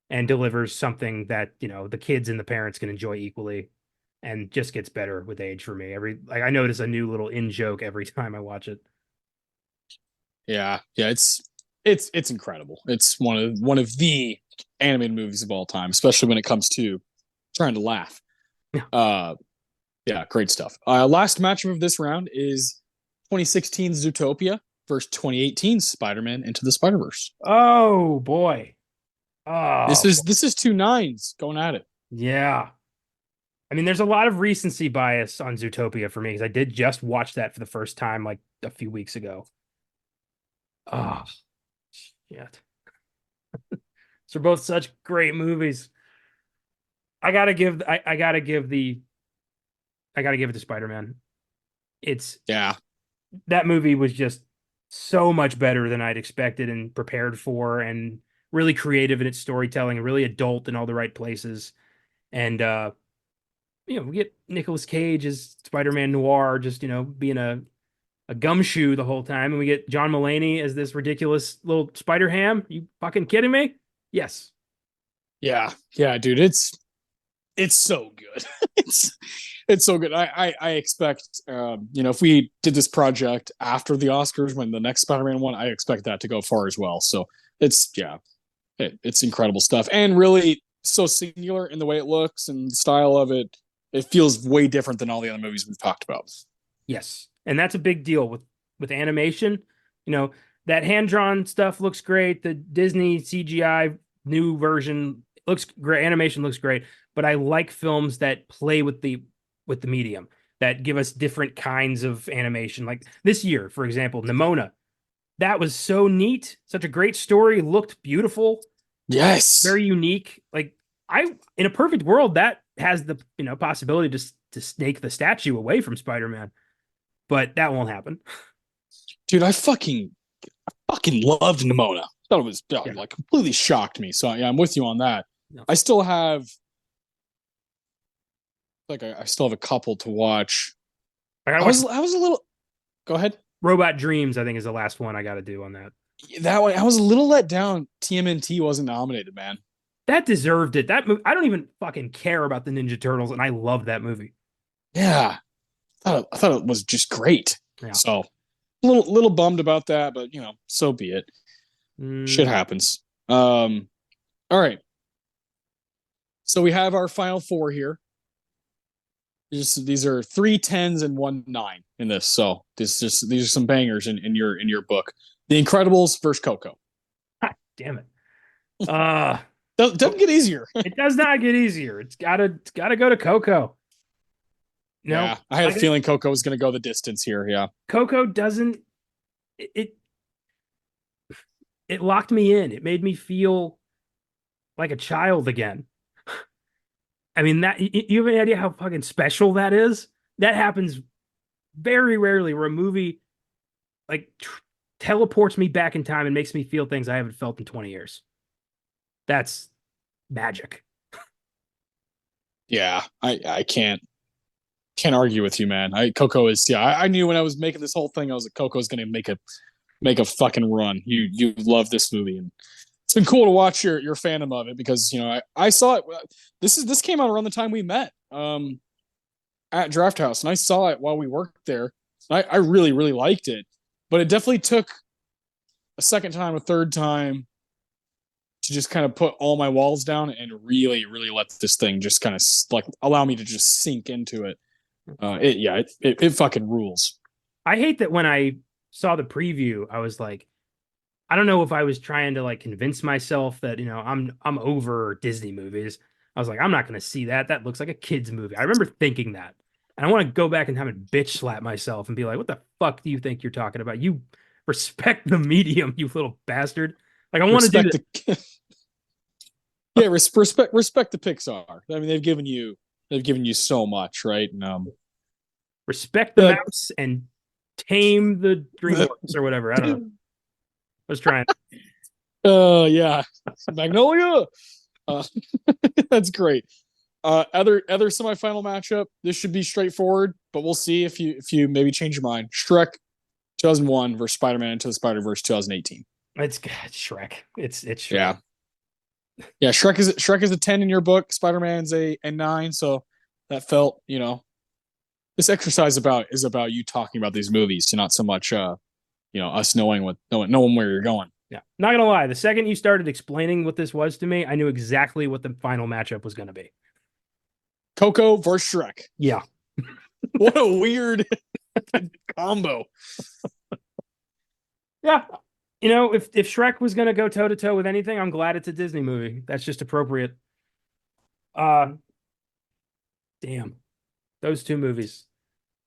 and delivers something that the kids and the parents can enjoy equally, and just gets better with age for me. I notice a new little in joke every time I watch it. Yeah, it's incredible. It's one of the animated movies of all time, especially when it comes to trying to laugh. Yeah, great stuff. Last matchup of this round is 2016's Zootopia versus 2018's Spider-Man Into the Spider-Verse. Oh boy. Oh, this is 2 9s going at it. Yeah. I mean, there's a lot of recency bias on Zootopia for me because I did just watch that for the first time like a few weeks ago. Oh, shit. They're both such great movies. I gotta give it to Spider-Man. That movie was just so much better than I'd expected and prepared for, and really creative in its storytelling, really adult in all the right places. And we get Nicolas Cage as Spider-Man Noir, just being a gumshoe the whole time, and we get John Mulaney as this ridiculous little Spider Ham. You fucking kidding me? Yes. Yeah, dude, it's so good. it's so good. I expect if we did this project after the Oscars when the next Spider-Man one, I expect that to go far as well. So it's incredible stuff, and really so singular in the way it looks and the style of it. It feels way different than all the other movies we've talked about. Yes. And that's a big deal with animation. You know, that hand-drawn stuff looks great. The Disney CGI new version looks great. Animation looks great, but I like films that play with the medium, that give us different kinds of animation. Like this year, for example, Nimona. That was so neat. Such a great story. Looked beautiful. Yes. Very unique. Like in a perfect world, that has the possibility to snake the statue away from Spider-Man, but that won't happen. Dude, I fucking loved Nimona. Thought it was Yeah. like completely shocked me. So yeah, I'm with you on that. No. I still have I still have a couple to watch. I gotta I watch was a little go ahead. Robot Dreams. I think is the last one I got to do on that. That one I was a little let down. TMNT wasn't nominated, man. That deserved it. That movie, I don't even fucking care about the Ninja Turtles, and I love that movie. Yeah. I thought it was just great. Yeah. So a little bummed about that, but so be it. Shit Mm, happens. All right. So we have our final four here. These are 3 10s and 1 9 in this. So these are some bangers in your book. The Incredibles versus Coco. God damn it. Uh Doesn't get easier. it does not get easier. It's gotta go to Coco. No, Yeah, I had a like feeling Coco was going to go the distance here. Yeah, Coco doesn't it it locked me in. It made me feel like a child again. I mean, that you have any idea how fucking special that is? That happens very rarely where a movie like teleports me back in time and makes me feel things I haven't felt in 20 years. That's magic. yeah. I can't argue with you, man. Coco is yeah. I knew when I was making this whole thing, I was like, Coco's going to make a fucking run. You love this movie, and it's been cool to watch your fandom of it because I saw it. This came out around the time we met at Draft House, and I saw it while we worked there. I really really liked it, but it definitely took a second time, a third time to just kind of put all my walls down and really really let this thing just kind of like allow me to just sink into it. It fucking rules. I hate that when I saw the preview, I was like, I don't know if I was trying to like convince myself that, I'm over Disney movies. I was like, I'm not going to see that. That looks like a kid's movie. I remember thinking that. And I want to go back and have it bitch slap myself and be like, what the fuck do you think you're talking about? You respect the medium, you little bastard. Like, I want to do Respect that. the yeah, respect the Pixar. I mean, they've given you so much, right? And Respect the uh, mouse and tame the DreamWorks or whatever. I don't know. I was trying. yeah, Magnolia. Uh, that's great. Other semifinal matchup. This should be straightforward, but we'll see if you maybe change your mind. Shrek 2001 versus Spider-Man Into the Spider-Verse 2018. It's Shrek. It's Shrek. Yeah, yeah. Shrek is a 10 in your book. Spider-Man's a 9. So that felt this exercise is about you talking about these movies, not so much us knowing where you're going. Yeah. Not gonna lie, the second you started explaining what this was to me, I knew exactly what the final matchup was gonna be. Coco versus Shrek. Yeah. What a weird combo. Yeah. If Shrek was gonna go toe to toe with anything, I'm glad it's a Disney movie. That's just appropriate. Uh Damn. Those two movies.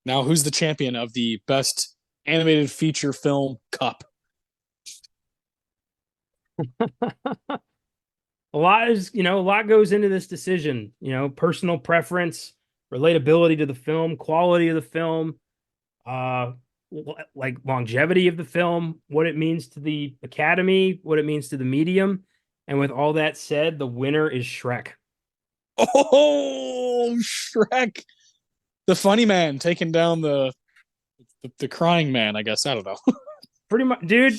Now, who's the champion of the best animated feature film cup? A lot goes into this decision, personal preference, relatability to the film, quality of the film, uh like longevity of the film, what it means to the Academy, what it means to the medium. And with all that said, the winner is Shrek. Oh, Shrek, the funny man taking down the crying man. I guess I don't know. Pretty much, dude.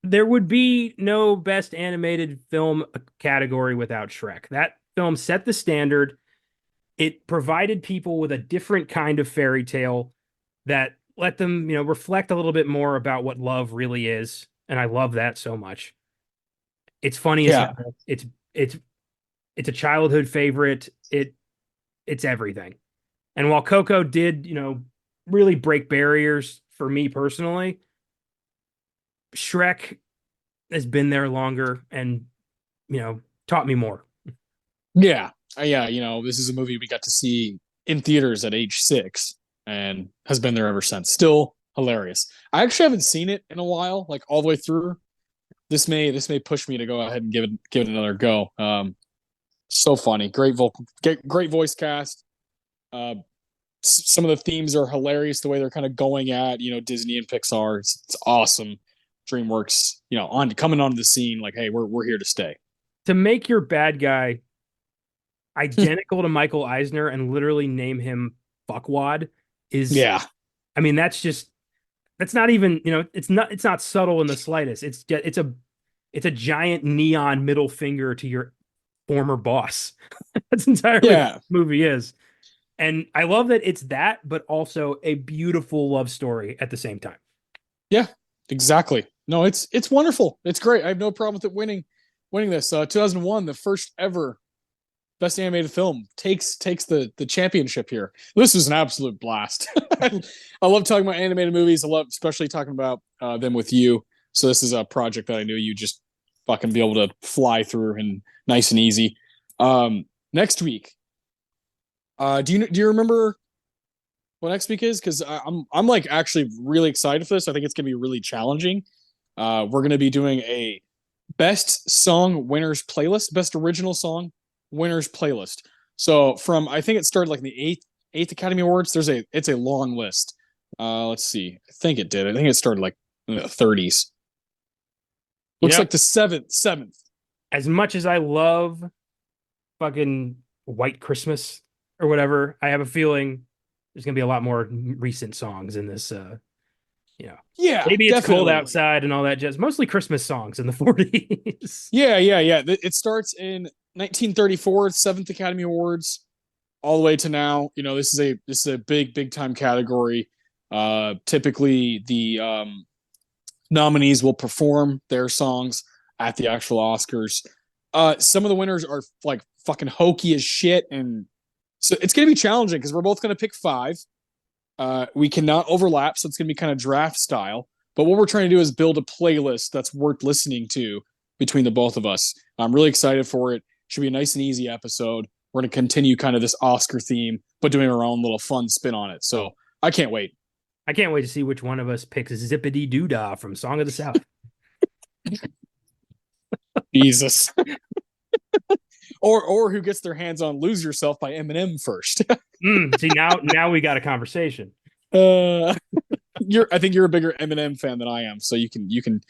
There would be no best animated film category without Shrek. That film set the standard. It provided people with a different kind of fairy tale that let them, reflect a little bit more about what love really is. And I love that so much. It's funny as Yeah, hell. It's a childhood favorite. It's everything. And while Coco did, really break barriers for me personally. Shrek has been there longer and, taught me more. Yeah. Yeah, this is a movie we got to see in theaters at age 6 and has been there ever since. Still hilarious. I actually haven't seen it in a while, like all the way through. This may push me to go ahead and give it another go. So funny, great voice cast. Uh, some of the themes are hilarious. The way they're kind of going at Disney and Pixar, it's awesome. DreamWorks, on coming onto the scene, like, hey, we're here to stay. To make your bad guy identical to Michael Eisner and literally name him Fuckwad is, Yeah, I mean, that's not even, it's not subtle in the slightest. It's a giant neon middle finger to your former boss. That's entirely what yeah, this movie is. And I love that it's that, but also a beautiful love story at the same time. yeah, exactly. No, it's wonderful. It's great. I have no problem with it winning this. 2001, the first ever Best Animated Film takes the championship here. This was an absolute blast. I love talking about animated movies. I love especially talking about them with you. So this is a project that I knew you just fucking be able to fly through and nice and easy. Next week, do you remember what next week is? Because I'm like actually really excited for this. I think it's gonna be really challenging. We're gonna be doing a best song winners playlist, best original song winners playlist. So from I think it started like in the eighth Academy Awards. It's a long list. Let's see. I think it did. I think it started like in the 30s. Looks like the seventh. As much as I love fucking White Christmas or whatever, I have a feeling there's gonna be a lot more recent songs in this. Yeah, Maybe it's cold definitely. outside and all that jazz. Mostly Christmas songs in the 40s. Yeah. It starts in 1934, seventh Academy Awards, all the way to now. This is a big time category. Typically, the nominees will perform their songs at the actual Oscars. Some of the winners are like fucking hokey as shit, and so it's gonna be challenging because we're both gonna pick 5. We cannot overlap, so it's gonna be kind of draft style. But what we're trying to do is build a playlist that's worth listening to between the both of us. I'm really excited for it. Should be a nice and easy episode. We're going to continue kind of this Oscar theme, but doing our own little fun spin on it. So I can't wait. I can't wait to see which one of us picks Zippity Doodah from Song of the South. Jesus. or who gets their hands on "Lose Yourself" by Eminem first. See, now we got a conversation. I think you're a bigger Eminem fan than I am, so you can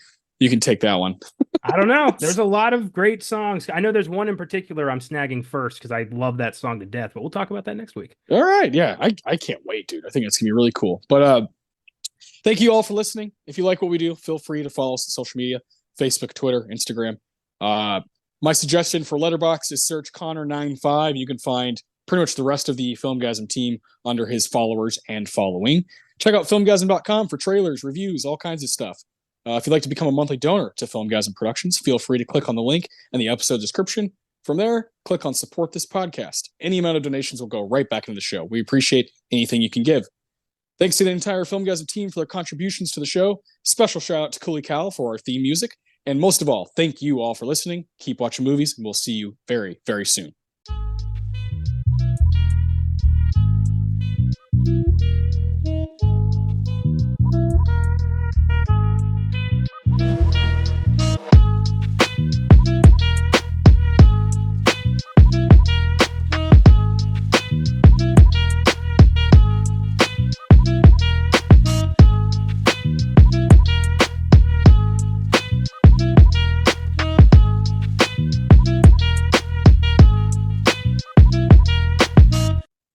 take that one. I don't know. There's a lot of great songs. I know there's one in particular I'm snagging first because I love that song to death, but we'll talk about that next week. All right, yeah, I can't wait, dude. I think it's gonna be really cool. But thank you all for listening. If you like what we do, feel free to follow us on social media: Facebook, Twitter, Instagram. My suggestion for Letterboxd is search Connor95. You can find pretty much the rest of the Filmgazm team under his followers and following. Check out filmgazm.com for trailers, reviews, all kinds of stuff. If you'd like to become a monthly donor to Filmgazm Productions, feel free to click on the link in the episode description. From there, click on support this podcast. Any amount of donations will go right back into the show. We appreciate anything you can give. Thanks to the entire Filmgazm team for their contributions to the show. Special shout out to Cooley Cal for our theme music. And most of all, thank you all for listening. Keep watching movies, and we'll see you very, very soon.